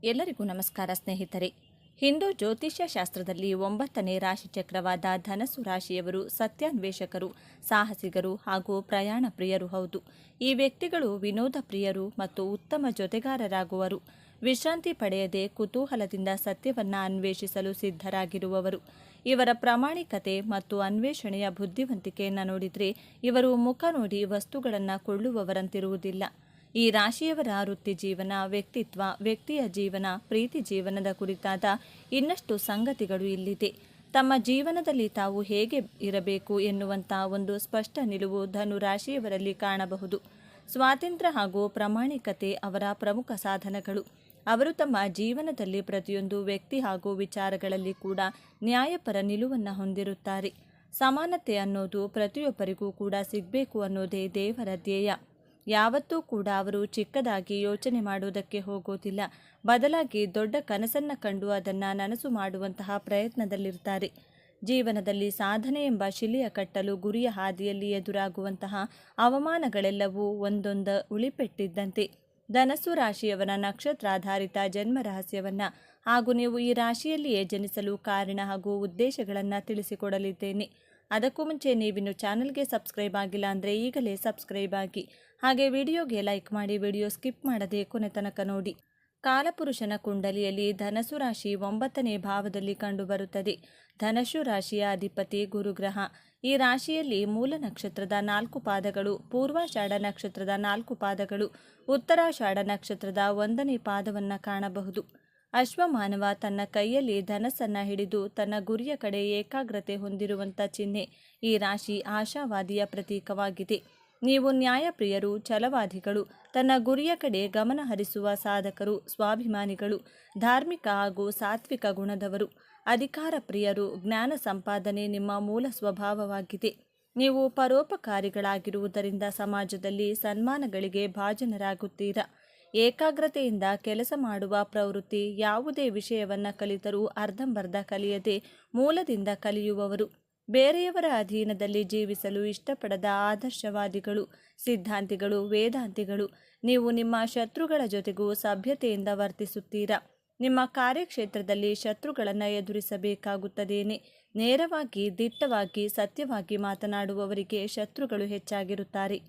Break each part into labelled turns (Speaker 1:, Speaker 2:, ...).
Speaker 1: ಎಲ್ಲರಿಗೂ ನಮಸ್ಕಾರ ಸ್ನೇಹಿತರೆ. ಹಿಂದೂ ಜ್ಯೋತಿಷ್ಯ ಶಾಸ್ತ್ರದಲ್ಲಿ 9ನೇ ರಾಶಿಚಕ್ರವಾದ ಧನಸ್ಸು ರಾಶಿಯವರು ಸತ್ಯಾನ್ವೇಷಕರು, ಸಾಹಸಿಗರು ಹಾಗೂ ಪ್ರಯಾಣ ಪ್ರಿಯರು ಹೌದು. ಈ ವ್ಯಕ್ತಿಗಳು ವಿನೋದ ಪ್ರಿಯರು ಮತ್ತು ಉತ್ತಮ ಜೊತೆಗಾರರಾಗುವರು. ವಿಶ್ರಾಂತಿ ಪಡೆಯದೆ ಕುತೂಹಲದಿಂದ ಸತ್ಯವನ್ನ ಅನ್ವೇಷಿಸಲು ಸಿದ್ಧರಾಗಿರುವವರು. ಇವರ ಪ್ರಾಮಾಣಿಕತೆ ಮತ್ತು ಅನ್ವೇಷಣೆಯ ಬುದ್ಧಿವಂತಿಕೆಯನ್ನು ನೋಡಿದರೆ ಇವರು ಮುಖ ನೋಡಿ ವಸ್ತುಗಳನ್ನು ಕೊಳ್ಳುವವರಂತಿರುವುದಿಲ್ಲ. ಈ ರಾಶಿಯವರ ವೃತ್ತಿ ಜೀವನ, ವ್ಯಕ್ತಿತ್ವ, ವ್ಯಕ್ತಿಯ ಜೀವನ, ಪ್ರೀತಿ ಜೀವನದ ಕುರಿತಾದ ಇನ್ನಷ್ಟು ಸಂಗತಿಗಳು ಇಲ್ಲಿದೆ. ತಮ್ಮ ಜೀವನದಲ್ಲಿ ತಾವು ಹೇಗೆ ಇರಬೇಕು ಎನ್ನುವಂಥ ಒಂದು ಸ್ಪಷ್ಟ ನಿಲುವು ಧನು ರಾಶಿಯವರಲ್ಲಿ ಕಾಣಬಹುದು. ಸ್ವಾತಂತ್ರ್ಯ ಹಾಗೂ ಪ್ರಾಮಾಣಿಕತೆ ಅವರ ಪ್ರಮುಖ ಸಾಧನಗಳು. ಅವರು ತಮ್ಮ ಜೀವನದಲ್ಲಿ ಪ್ರತಿಯೊಂದು ವ್ಯಕ್ತಿ ಹಾಗೂ ವಿಚಾರಗಳಲ್ಲಿ ಕೂಡ ನ್ಯಾಯಪರ ನಿಲುವನ್ನು ಹೊಂದಿರುತ್ತಾರೆ. ಸಮಾನತೆ ಅನ್ನೋದು ಪ್ರತಿಯೊಬ್ಬರಿಗೂ ಕೂಡ ಸಿಗಬೇಕು ಅನ್ನೋದೇ ದೇವರ ಧ್ಯೇಯ. ಯಾವತ್ತೂ ಕೂಡ ಅವರು ಚಿಕ್ಕದಾಗಿ ಯೋಚನೆ ಮಾಡುವುದಕ್ಕೆ ಹೋಗೋದಿಲ್ಲ. ಬದಲಾಗಿ ದೊಡ್ಡ ಕನಸನ್ನು ಕಂಡು ಅದನ್ನು ನನಸು ಮಾಡುವಂತಹ ಪ್ರಯತ್ನದಲ್ಲಿರ್ತಾರೆ. ಜೀವನದಲ್ಲಿ ಸಾಧನೆ ಎಂಬ ಶಿಲೆಯ ಕಟ್ಟಲು ಗುರಿಯ ಹಾದಿಯಲ್ಲಿ ಎದುರಾಗುವಂತಹ ಅವಮಾನಗಳೆಲ್ಲವೂ ಒಂದೊಂದು ಉಳಿಪೆಟ್ಟಿದ್ದಂತೆ. ಧನಸ್ಸು ರಾಶಿಯವರ ನಕ್ಷತ್ರಾಧಾರಿತ ಜನ್ಮ ರಹಸ್ಯವನ್ನು ಹಾಗೂ ನೀವು ಈ ರಾಶಿಯಲ್ಲಿಯೇ ಜನಿಸಲು ಕಾರಣ ಹಾಗೂ ಉದ್ದೇಶಗಳನ್ನು ತಿಳಿಸಿಕೊಡಲಿದ್ದೇನೆ. ಅದಕ್ಕೂ ಮುಂಚೆ ನೀವಿನ್ನು ಚಾನಲ್ಗೆ ಸಬ್ಸ್ಕ್ರೈಬ್ ಆಗಿಲ್ಲ ಅಂದರೆ ಈಗಲೇ ಸಬ್ಸ್ಕ್ರೈಬ್ ಆಗಿ, ಹಾಗೆ ವಿಡಿಯೋಗೆ ಲೈಕ್ ಮಾಡಿ, ವಿಡಿಯೋ ಸ್ಕಿಪ್ ಮಾಡದೆ ಕೊನೆ ತನಕ ನೋಡಿ. ಕಾಲಪುರುಷನ ಕುಂಡಲಿಯಲ್ಲಿ ಧನಸ್ಸು ರಾಶಿ 9ನೇ ಭಾವದಲ್ಲಿ ಕಂಡುಬರುತ್ತದೆ. ಧನಸ್ಸು ರಾಶಿಯ ಅಧಿಪತಿ ಗುರುಗ್ರಹ. ಈ ರಾಶಿಯಲ್ಲಿ ಮೂಲ ನಕ್ಷತ್ರದ 4 ಪಾದಗಳು, ಪೂರ್ವಾಷಾಢ ನಕ್ಷತ್ರದ 4 ಪಾದಗಳು, ಉತ್ತರಾಷಾಢ ನಕ್ಷತ್ರದ 1ನೇ ಪಾದವನ್ನು ಕಾಣಬಹುದು. ಅಶ್ವಮಾನವ ತನ್ನ ಕೈಯಲ್ಲಿ ಧನಸ್ಸನ್ನು ಹಿಡಿದು ತನ್ನ ಗುರಿಯ ಕಡೆ ಏಕಾಗ್ರತೆ ಹೊಂದಿರುವಂಥ ಚಿಹ್ನೆ. ಈ ರಾಶಿ ಆಶಾವಾದಿಯ ಪ್ರತೀಕವಾಗಿದೆ. ನೀವು ನ್ಯಾಯಪ್ರಿಯರು, ಛಲವಾದಿಗಳು, ತನ್ನ ಗುರಿಯ ಕಡೆ ಗಮನ ಹರಿಸುವ ಸಾಧಕರು, ಸ್ವಾಭಿಮಾನಿಗಳು, ಧಾರ್ಮಿಕ ಹಾಗೂ ಸಾತ್ವಿಕ ಗುಣದವರು, ಅಧಿಕಾರ ಪ್ರಿಯರು. ಜ್ಞಾನ ಸಂಪಾದನೆ ನಿಮ್ಮ ಮೂಲ ಸ್ವಭಾವವಾಗಿದೆ. ನೀವು ಪರೋಪಕಾರಿಗಳಾಗಿರುವುದರಿಂದ ಸಮಾಜದಲ್ಲಿ ಸನ್ಮಾನಗಳಿಗೆ ಭಾಜನರಾಗುತ್ತೀರಾ. ಏಕಾಗ್ರತೆಯಿಂದ ಕೆಲಸ ಮಾಡುವ ಪ್ರವೃತ್ತಿ. ಯಾವುದೇ ವಿಷಯವನ್ನು ಕಲಿತರೂ ಅರ್ಧಂಬರ್ಧ ಕಲಿಯದೆ ಮೂಲದಿಂದ ಕಲಿಯುವವರು. ಬೇರೆಯವರ ಅಧೀನದಲ್ಲಿ ಜೀವಿಸಲು ಇಷ್ಟಪಡದ ಆದರ್ಶವಾದಿಗಳು, ಸಿದ್ಧಾಂತಿಗಳು, ವೇದಾಂತಿಗಳು. ನೀವು ನಿಮ್ಮ ಶತ್ರುಗಳ ಜೊತೆಗೂ ಸಭ್ಯತೆಯಿಂದ ವರ್ತಿಸುತ್ತೀರಾ. ನಿಮ್ಮ ಕಾರ್ಯಕ್ಷೇತ್ರದಲ್ಲಿ ಶತ್ರುಗಳನ್ನು ಎದುರಿಸಬೇಕಾಗುತ್ತದೇನೆ. ನೇರವಾಗಿ, ದಿಟ್ಟವಾಗಿ, ಸತ್ಯವಾಗಿ ಮಾತನಾಡುವವರಿಗೆ ಶತ್ರುಗಳು ಹೆಚ್ಚಾಗಿರುತ್ತಾರೆ.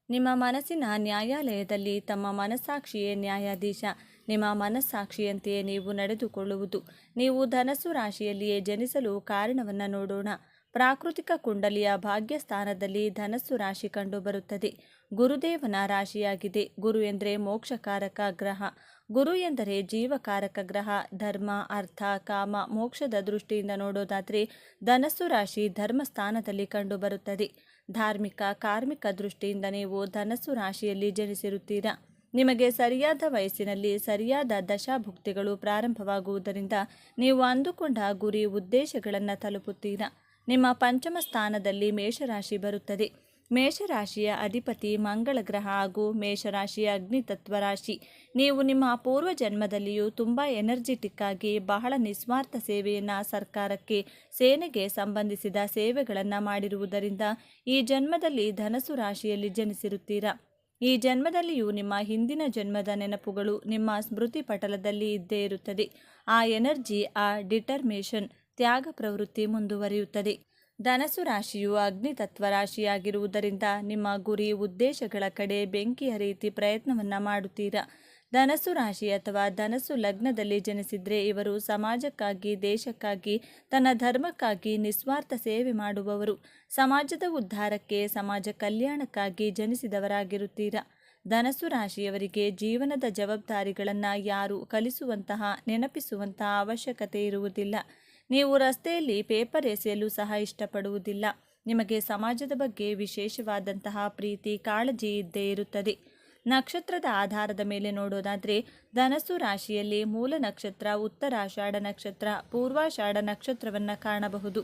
Speaker 1: ನಿಮ್ಮ ಮನಸ್ಸಿನ ನ್ಯಾಯಾಲಯದಲ್ಲಿ ತಮ್ಮ ಮನಸ್ಸಾಕ್ಷಿಯೇ ನ್ಯಾಯಾಧೀಶ. ನಿಮ್ಮ ಮನಸ್ಸಾಕ್ಷಿಯಂತೆಯೇ ನೀವು ನಡೆದುಕೊಳ್ಳುವುದು. ನೀವು ಧನಸ್ಸು ರಾಶಿಯಲ್ಲಿಯೇ ಜನಿಸಲು ಕಾರಣವನ್ನು ನೋಡೋಣ. ಪ್ರಾಕೃತಿಕ ಕುಂಡಲಿಯ ಭಾಗ್ಯಸ್ಥಾನದಲ್ಲಿ ಧನಸ್ಸು ರಾಶಿ ಕಂಡುಬರುತ್ತದೆ. ಗುರುದೇವನ ರಾಶಿಯಾಗಿದೆ. ಗುರು ಎಂದರೆ ಮೋಕ್ಷಕಾರಕ ಗ್ರಹ. ಗುರು ಎಂದರೆ ಜೀವಕಾರಕ ಗ್ರಹ. ಧರ್ಮ, ಅರ್ಥ, ಕಾಮ, ಮೋಕ್ಷದ ದೃಷ್ಟಿಯಿಂದ ನೋಡೋದಾದರೆ ಧನಸ್ಸು ರಾಶಿ ಧರ್ಮಸ್ಥಾನದಲ್ಲಿ ಕಂಡುಬರುತ್ತದೆ. ಧಾರ್ಮಿಕ, ಕಾರ್ಮಿಕ ದೃಷ್ಟಿಯಿಂದ ನೀವು ಧನಸ್ಸು ರಾಶಿಯಲ್ಲಿ ಜನಿಸಿರುತ್ತೀರಾ. ನಿಮಗೆ ಸರಿಯಾದ ವಯಸ್ಸಿನಲ್ಲಿ ಸರಿಯಾದ ದಶಾಭುಕ್ತಿಗಳು ಪ್ರಾರಂಭವಾಗುವುದರಿಂದ ನೀವು ಅಂದುಕೊಂಡ ಗುರಿ, ಉದ್ದೇಶಗಳನ್ನು ತಲುಪುತ್ತೀರಾ. ನಿಮ್ಮ ಪಂಚಮ ಸ್ಥಾನದಲ್ಲಿ ಮೇಷರಾಶಿ ಬರುತ್ತದೆ. ಮೇಷರಾಶಿಯ ಅಧಿಪತಿ ಮಂಗಳ ಗ್ರಹ ಹಾಗೂ ಮೇಷರಾಶಿಯ ಅಗ್ನಿತತ್ವ ರಾಶಿ. ನೀವು ನಿಮ್ಮ ಪೂರ್ವ ಜನ್ಮದಲ್ಲಿಯೂ ತುಂಬ ಎನರ್ಜಿಟಿಕ್ ಆಗಿ ಬಹಳ ನಿಸ್ವಾರ್ಥ ಸೇವೆಯನ್ನು, ಸರ್ಕಾರಕ್ಕೆ, ಸೇನೆಗೆ ಸಂಬಂಧಿಸಿದ ಸೇವೆಗಳನ್ನು ಮಾಡಿರುವುದರಿಂದ ಈ ಜನ್ಮದಲ್ಲಿ ಧನಸ್ಸು ರಾಶಿಯಲ್ಲಿ ಜನಿಸಿರುತ್ತೀರಾ. ಈ ಜನ್ಮದಲ್ಲಿಯೂ ನಿಮ್ಮ ಹಿಂದಿನ ಜನ್ಮದ ನೆನಪುಗಳು ನಿಮ್ಮ ಸ್ಮೃತಿ ಪಟಲದಲ್ಲಿ ಇದ್ದೇ ಇರುತ್ತದೆ. ಆ ಎನರ್ಜಿ, ಆ ಡಿಟರ್ಮೇಷನ್, ತ್ಯಾಗ ಪ್ರವೃತ್ತಿ ಮುಂದುವರಿಯುತ್ತದೆ. ಧನಸ್ಸು ರಾಶಿಯು ಅಗ್ನಿತತ್ವ ರಾಶಿಯಾಗಿರುವುದರಿಂದ ನಿಮ್ಮ ಗುರಿ, ಉದ್ದೇಶಗಳ ಕಡೆ ಬೆಂಕಿಯ ರೀತಿ ಪ್ರಯತ್ನವನ್ನು ಮಾಡುತ್ತೀರಾ. ಧನಸ್ಸು ರಾಶಿ ಅಥವಾ ಧನಸ್ಸು ಲಗ್ನದಲ್ಲಿ ಜನಿಸಿದರೆ ಇವರು ಸಮಾಜಕ್ಕಾಗಿ, ದೇಶಕ್ಕಾಗಿ, ತನ್ನ ಧರ್ಮಕ್ಕಾಗಿ ನಿಸ್ವಾರ್ಥ ಸೇವೆ ಮಾಡುವವರು. ಸಮಾಜದ ಉದ್ಧಾರಕ್ಕೆ, ಸಮಾಜ ಕಲ್ಯಾಣಕ್ಕಾಗಿ ಜನಿಸಿದವರಾಗಿರುತ್ತೀರಾ. ಧನಸ್ಸು ರಾಶಿಯವರಿಗೆ ಜೀವನದ ಜವಾಬ್ದಾರಿಗಳನ್ನು ಯಾರು ಕಲಿಸುವಂತಹ, ನೆನಪಿಸುವಂತಹ ಅವಶ್ಯಕತೆ ಇರುವುದಿಲ್ಲ. ನೀವು ರಸ್ತೆಯಲ್ಲಿ ಪೇಪರ್ ಎಸೆಯಲು ಸಹ ಇಷ್ಟಪಡುವುದಿಲ್ಲ. ನಿಮಗೆ ಸಮಾಜದ ಬಗ್ಗೆ ವಿಶೇಷವಾದಂತಹ ಪ್ರೀತಿ, ಕಾಳಜಿ ಇದ್ದೇ ಇರುತ್ತದೆ. ನಕ್ಷತ್ರದ ಆಧಾರದ ಮೇಲೆ ನೋಡೋದಾದರೆ ಧನಸ್ಸು ರಾಶಿಯಲ್ಲಿ ಮೂಲ ನಕ್ಷತ್ರ ಉತ್ತರಾಷಾಢ ನಕ್ಷತ್ರ, ಪೂರ್ವಾಷಾಢ ನಕ್ಷತ್ರವನ್ನು ಕಾಣಬಹುದು.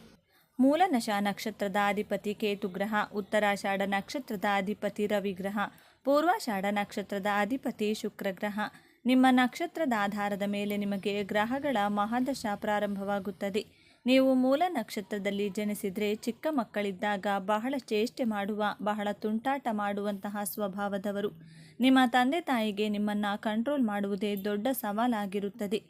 Speaker 1: ಮೂಲನಶ ನಕ್ಷತ್ರದ ಅಧಿಪತಿ ಕೇತುಗ್ರಹ, ಉತ್ತರಾಷಾಢ ನಕ್ಷತ್ರದ ಅಧಿಪತಿ ರವಿಗ್ರಹ, ಪೂರ್ವಾಷಾಢ ನಕ್ಷತ್ರದ ಅಧಿಪತಿ ಶುಕ್ರಗ್ರಹ. ನಿಮ್ಮ ನಕ್ಷತ್ರದ ಆಧಾರದ ಮೇಲೆ ನಿಮಗೆ ಗ್ರಹಗಳ ಮಹಾದಶ ಪ್ರಾರಂಭವಾಗುತ್ತದೆ. ನೀವು ಮೂಲ ನಕ್ಷತ್ರದಲ್ಲಿ ಜನಿಸಿದರೆ ಚಿಕ್ಕ ಮಕ್ಕಳಿದ್ದಾಗ ಬಹಳ ಚೇಷ್ಟೆ ಮಾಡುವ, ಬಹಳ ತುಂಟಾಟ ಮಾಡುವಂತಹ ಸ್ವಭಾವದವರು. ನಿಮ್ಮ ತಂದೆ ತಾಯಿಗೆ ನಿಮ್ಮನ್ನು ಕಂಟ್ರೋಲ್ ಮಾಡುವುದೇ ದೊಡ್ಡ ಸವಾಲಾಗಿರುತ್ತದೆ.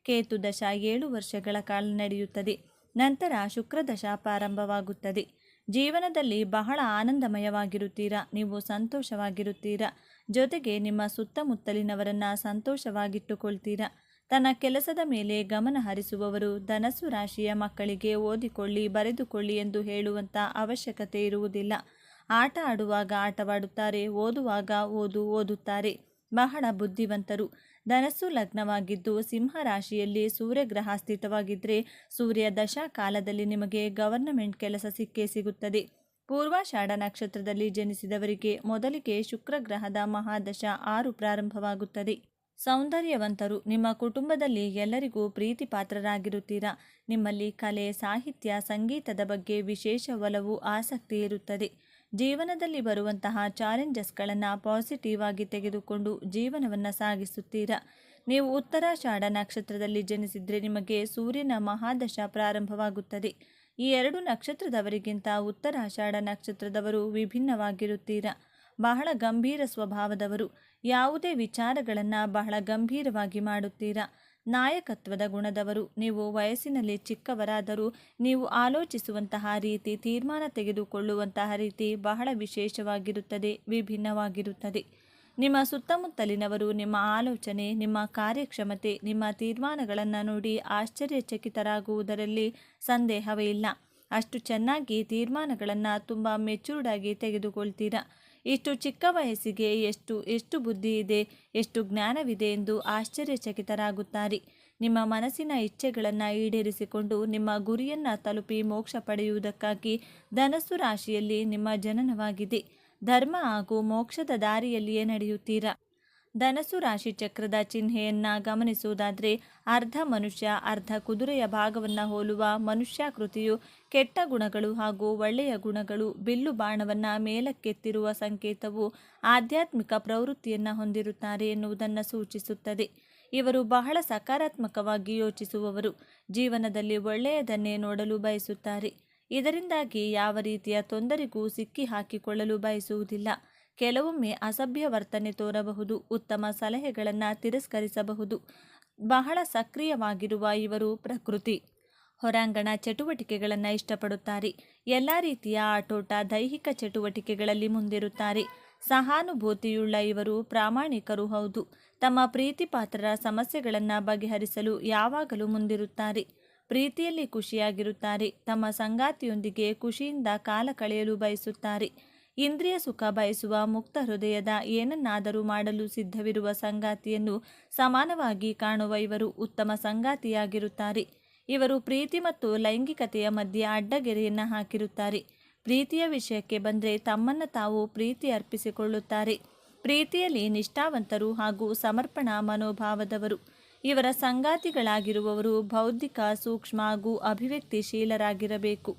Speaker 1: ಕೇತು ದಶ 7 ವರ್ಷಗಳ ಕಾಲ ನಡೆಯುತ್ತದೆ. ನಂತರ ಶುಕ್ರದಶ ಪ್ರಾರಂಭವಾಗುತ್ತದೆ. ಜೀವನದಲ್ಲಿ ಬಹಳ ಆನಂದಮಯವಾಗಿರುತ್ತೀರಾ, ನೀವು ಸಂತೋಷವಾಗಿರುತ್ತೀರಾ. ಜೊತೆಗೆ ನಿಮ್ಮ ಸುತ್ತಮುತ್ತಲಿನವರನ್ನು ಸಂತೋಷವಾಗಿಟ್ಟುಕೊಳ್ತೀರಾ. ತನ್ನ ಕೆಲಸದ ಮೇಲೆ ಗಮನ ಹರಿಸುವವರು. ಧನಸ್ಸು ರಾಶಿಯ ಮಕ್ಕಳಿಗೆ ಓದಿಕೊಳ್ಳಿ, ಬರೆದುಕೊಳ್ಳಿ ಎಂದು ಹೇಳುವಂಥ ಅವಶ್ಯಕತೆ ಇರುವುದಿಲ್ಲ. ಆಟ ಆಡುವಾಗ ಆಟವಾಡುತ್ತಾರೆ, ಓದುವಾಗ ಓದುತ್ತಾರೆ. ಬಹಳ ಬುದ್ಧಿವಂತರು. ಧನಸ್ಸು ಲಗ್ನವಾಗಿದ್ದು ಸಿಂಹ ರಾಶಿಯಲ್ಲಿ ಸೂರ್ಯಗ್ರಹ ಸ್ಥಿತವಾಗಿದ್ದರೆ ಸೂರ್ಯ ದಶಾ ಕಾಲದಲ್ಲಿ ನಿಮಗೆ ಗವರ್ನಮೆಂಟ್ ಕೆಲಸ ಸಿಕ್ಕೇ ಸಿಗುತ್ತದೆ. ಪೂರ್ವಾಷಾಢ ನಕ್ಷತ್ರದಲ್ಲಿ ಜನಿಸಿದವರಿಗೆ ಮೊದಲಿಗೆ ಶುಕ್ರಗ್ರಹದ ಮಹಾದಶ 6 ಪ್ರಾರಂಭವಾಗುತ್ತದೆ. ಸೌಂದರ್ಯವಂತರು. ನಿಮ್ಮ ಕುಟುಂಬದಲ್ಲಿ ಎಲ್ಲರಿಗೂ ಪ್ರೀತಿ ಪಾತ್ರರಾಗಿರುತ್ತೀರಾ. ನಿಮ್ಮಲ್ಲಿ ಕಲೆ, ಸಾಹಿತ್ಯ, ಸಂಗೀತದ ಬಗ್ಗೆ ವಿಶೇಷ ಒಲವು, ಆಸಕ್ತಿ ಇರುತ್ತದೆ. ಜೀವನದಲ್ಲಿ ಬರುವಂತಹ ಚಾಲೆಂಜಸ್ಗಳನ್ನು ಪಾಸಿಟಿವ್ ಆಗಿ ತೆಗೆದುಕೊಂಡು ಜೀವನವನ್ನು ಸಾಗಿಸುತ್ತೀರಾ. ನೀವು ಉತ್ತರಾಷಾಢ ನಕ್ಷತ್ರದಲ್ಲಿ ಜನಿಸಿದರೆ ನಿಮಗೆ ಸೂರ್ಯನ ಮಹಾದಶ ಪ್ರಾರಂಭವಾಗುತ್ತದೆ. ಈ 2 ನಕ್ಷತ್ರದವರಿಗಿಂತ ಉತ್ತರಾಷಾಢ ನಕ್ಷತ್ರದವರು ವಿಭಿನ್ನವಾಗಿರುತ್ತೀರಾ. ಬಹಳ ಗಂಭೀರ ಸ್ವಭಾವದವರು. ಯಾವುದೇ ವಿಚಾರಗಳನ್ನು ಬಹಳ ಗಂಭೀರವಾಗಿ ಮಾಡುತ್ತೀರಾ. ನಾಯಕತ್ವದ ಗುಣದವರು. ನೀವು ವಯಸ್ಸಿನಲ್ಲಿ ಚಿಕ್ಕವರಾದರೂ ನೀವು ಆಲೋಚಿಸುವಂತಹ ರೀತಿ, ತೀರ್ಮಾನ ತೆಗೆದುಕೊಳ್ಳುವಂತಹ ರೀತಿ ಬಹಳ ವಿಶೇಷವಾಗಿರುತ್ತದೆ, ವಿಭಿನ್ನವಾಗಿರುತ್ತದೆ. ನಿಮ್ಮ ಸುತ್ತಮುತ್ತಲಿನವರು ನಿಮ್ಮ ಆಲೋಚನೆ, ನಿಮ್ಮ ಕಾರ್ಯಕ್ಷಮತೆ, ನಿಮ್ಮ ತೀರ್ಮಾನಗಳನ್ನು ನೋಡಿ ಆಶ್ಚರ್ಯಚಕಿತರಾಗುವುದರಲ್ಲಿ ಸಂದೇಹವೇ ಇಲ್ಲ. ಅಷ್ಟು ಚೆನ್ನಾಗಿ ತೀರ್ಮಾನಗಳನ್ನು ತುಂಬ ಮೆಚೂರ್ಡಾಗಿ ತೆಗೆದುಕೊಳ್ತೀರಾ. ಇಷ್ಟು ಚಿಕ್ಕ ವಯಸ್ಸಿಗೆ ಎಷ್ಟು ಬುದ್ಧಿ ಇದೆ, ಎಷ್ಟು ಜ್ಞಾನವಿದೆ ಎಂದು ಆಶ್ಚರ್ಯಚಕಿತರಾಗುತ್ತಾರೆ. ನಿಮ್ಮ ಮನಸ್ಸಿನ ಇಚ್ಛೆಗಳನ್ನು ಈಡೇರಿಸಿಕೊಂಡು ನಿಮ್ಮ ಗುರಿಯನ್ನು ತಲುಪಿ ಮೋಕ್ಷ ಪಡೆಯುವುದಕ್ಕಾಗಿ ಧನಸ್ಸು ರಾಶಿಯಲ್ಲಿ ನಿಮ್ಮ ಜನನವಾಗಿದೆ. ಧರ್ಮ ಹಾಗೂ ಮೋಕ್ಷದ ದಾರಿಯಲ್ಲಿಯೇ ನಡೆಯುತ್ತೀರಾ. ಧನಸ್ಸು ರಾಶಿ ಚಕ್ರದ ಚಿಹ್ನೆಯನ್ನು ಗಮನಿಸುವುದಾದರೆ ಅರ್ಧ ಮನುಷ್ಯ ಅರ್ಧ ಕುದುರೆಯ ಭಾಗವನ್ನು ಹೋಲುವ ಮನುಷ್ಯಾಕೃತಿಯು ಕೆಟ್ಟ ಗುಣಗಳು ಹಾಗೂ ಒಳ್ಳೆಯ ಗುಣಗಳು, ಬಿಲ್ಲು ಬಾಣವನ್ನು ಮೇಲಕ್ಕೆತ್ತಿರುವ ಸಂಕೇತವು ಆಧ್ಯಾತ್ಮಿಕ ಪ್ರವೃತ್ತಿಯನ್ನು ಹೊಂದಿರುತ್ತಾರೆ ಎನ್ನುವುದನ್ನು ಸೂಚಿಸುತ್ತದೆ. ಇವರು ಬಹಳ ಸಕಾರಾತ್ಮಕವಾಗಿ ಯೋಚಿಸುವವರು. ಜೀವನದಲ್ಲಿ ಒಳ್ಳೆಯದನ್ನೇ ನೋಡಲು ಬಯಸುತ್ತಾರೆ. ಇದರಿಂದಾಗಿ ಯಾವ ರೀತಿಯ ತೊಂದರೆಗೂ ಸಿಕ್ಕಿ ಹಾಕಿಕೊಳ್ಳಲು ಬಯಸುವುದಿಲ್ಲ. ಕೆಲವೊಮ್ಮೆ ಅಸಭ್ಯ ವರ್ತನೆ ತೋರಬಹುದು. ಉತ್ತಮ ಸಲಹೆಗಳನ್ನು ತಿರಸ್ಕರಿಸಬಹುದು. ಬಹಳ ಸಕ್ರಿಯವಾಗಿರುವ ಇವರು ಪ್ರಕೃತಿ ಹೊರಾಂಗಣ ಚಟುವಟಿಕೆಗಳನ್ನು ಇಷ್ಟಪಡುತ್ತಾರೆ. ಎಲ್ಲ ರೀತಿಯ ಆಟೋಟ, ದೈಹಿಕ ಚಟುವಟಿಕೆಗಳಲ್ಲಿ ಮುಂದಿರುತ್ತಾರೆ. ಸಹಾನುಭೂತಿಯುಳ್ಳ ಇವರು ಪ್ರಾಮಾಣಿಕರು ಹೌದು. ತಮ್ಮ ಪ್ರೀತಿ ಪಾತ್ರರ ಸಮಸ್ಯೆಗಳನ್ನು ಬಗೆಹರಿಸಲು ಯಾವಾಗಲೂ ಮುಂದಿರುತ್ತಾರೆ. ಪ್ರೀತಿಯಲ್ಲಿ ಖುಷಿಯಾಗಿರುತ್ತಾರೆ. ತಮ್ಮ ಸಂಗಾತಿಯೊಂದಿಗೆ ಖುಷಿಯಿಂದ ಕಾಲ ಕಳೆಯಲು ಬಯಸುತ್ತಾರೆ. ಇಂದ್ರಿಯ ಸುಖ ಬಯಸುವ ಮುಕ್ತ ಹೃದಯದ ಏನನ್ನಾದರೂ ಮಾಡಲು ಸಿದ್ಧವಿರುವ ಸಂಗಾತಿಯನ್ನು ಸಮಾನವಾಗಿ ಕಾಣುವ ಇವರು ಉತ್ತಮ ಸಂಗಾತಿಯಾಗಿರುತ್ತಾರೆ. ಇವರು ಪ್ರೀತಿ ಮತ್ತು ಲೈಂಗಿಕತೆಯ ಮಧ್ಯೆ ಅಡ್ಡಗೆರೆಯನ್ನು ಹಾಕಿರುತ್ತಾರೆ. ಪ್ರೀತಿಯ ವಿಷಯಕ್ಕೆ ಬಂದರೆ ತಮ್ಮನ್ನು ತಾವು ಪ್ರೀತಿ ಅರ್ಪಿಸಿಕೊಳ್ಳುತ್ತಾರೆ. ಪ್ರೀತಿಯಲ್ಲಿ ನಿಷ್ಠಾವಂತರು ಹಾಗೂ ಸಮರ್ಪಣಾ ಮನೋಭಾವದವರು. ಇವರ ಸಂಗಾತಿಗಳಾಗಿರುವವರು ಬೌದ್ಧಿಕ, ಸೂಕ್ಷ್ಮ ಹಾಗೂ ಅಭಿವ್ಯಕ್ತಿಶೀಲರಾಗಿರಬೇಕು.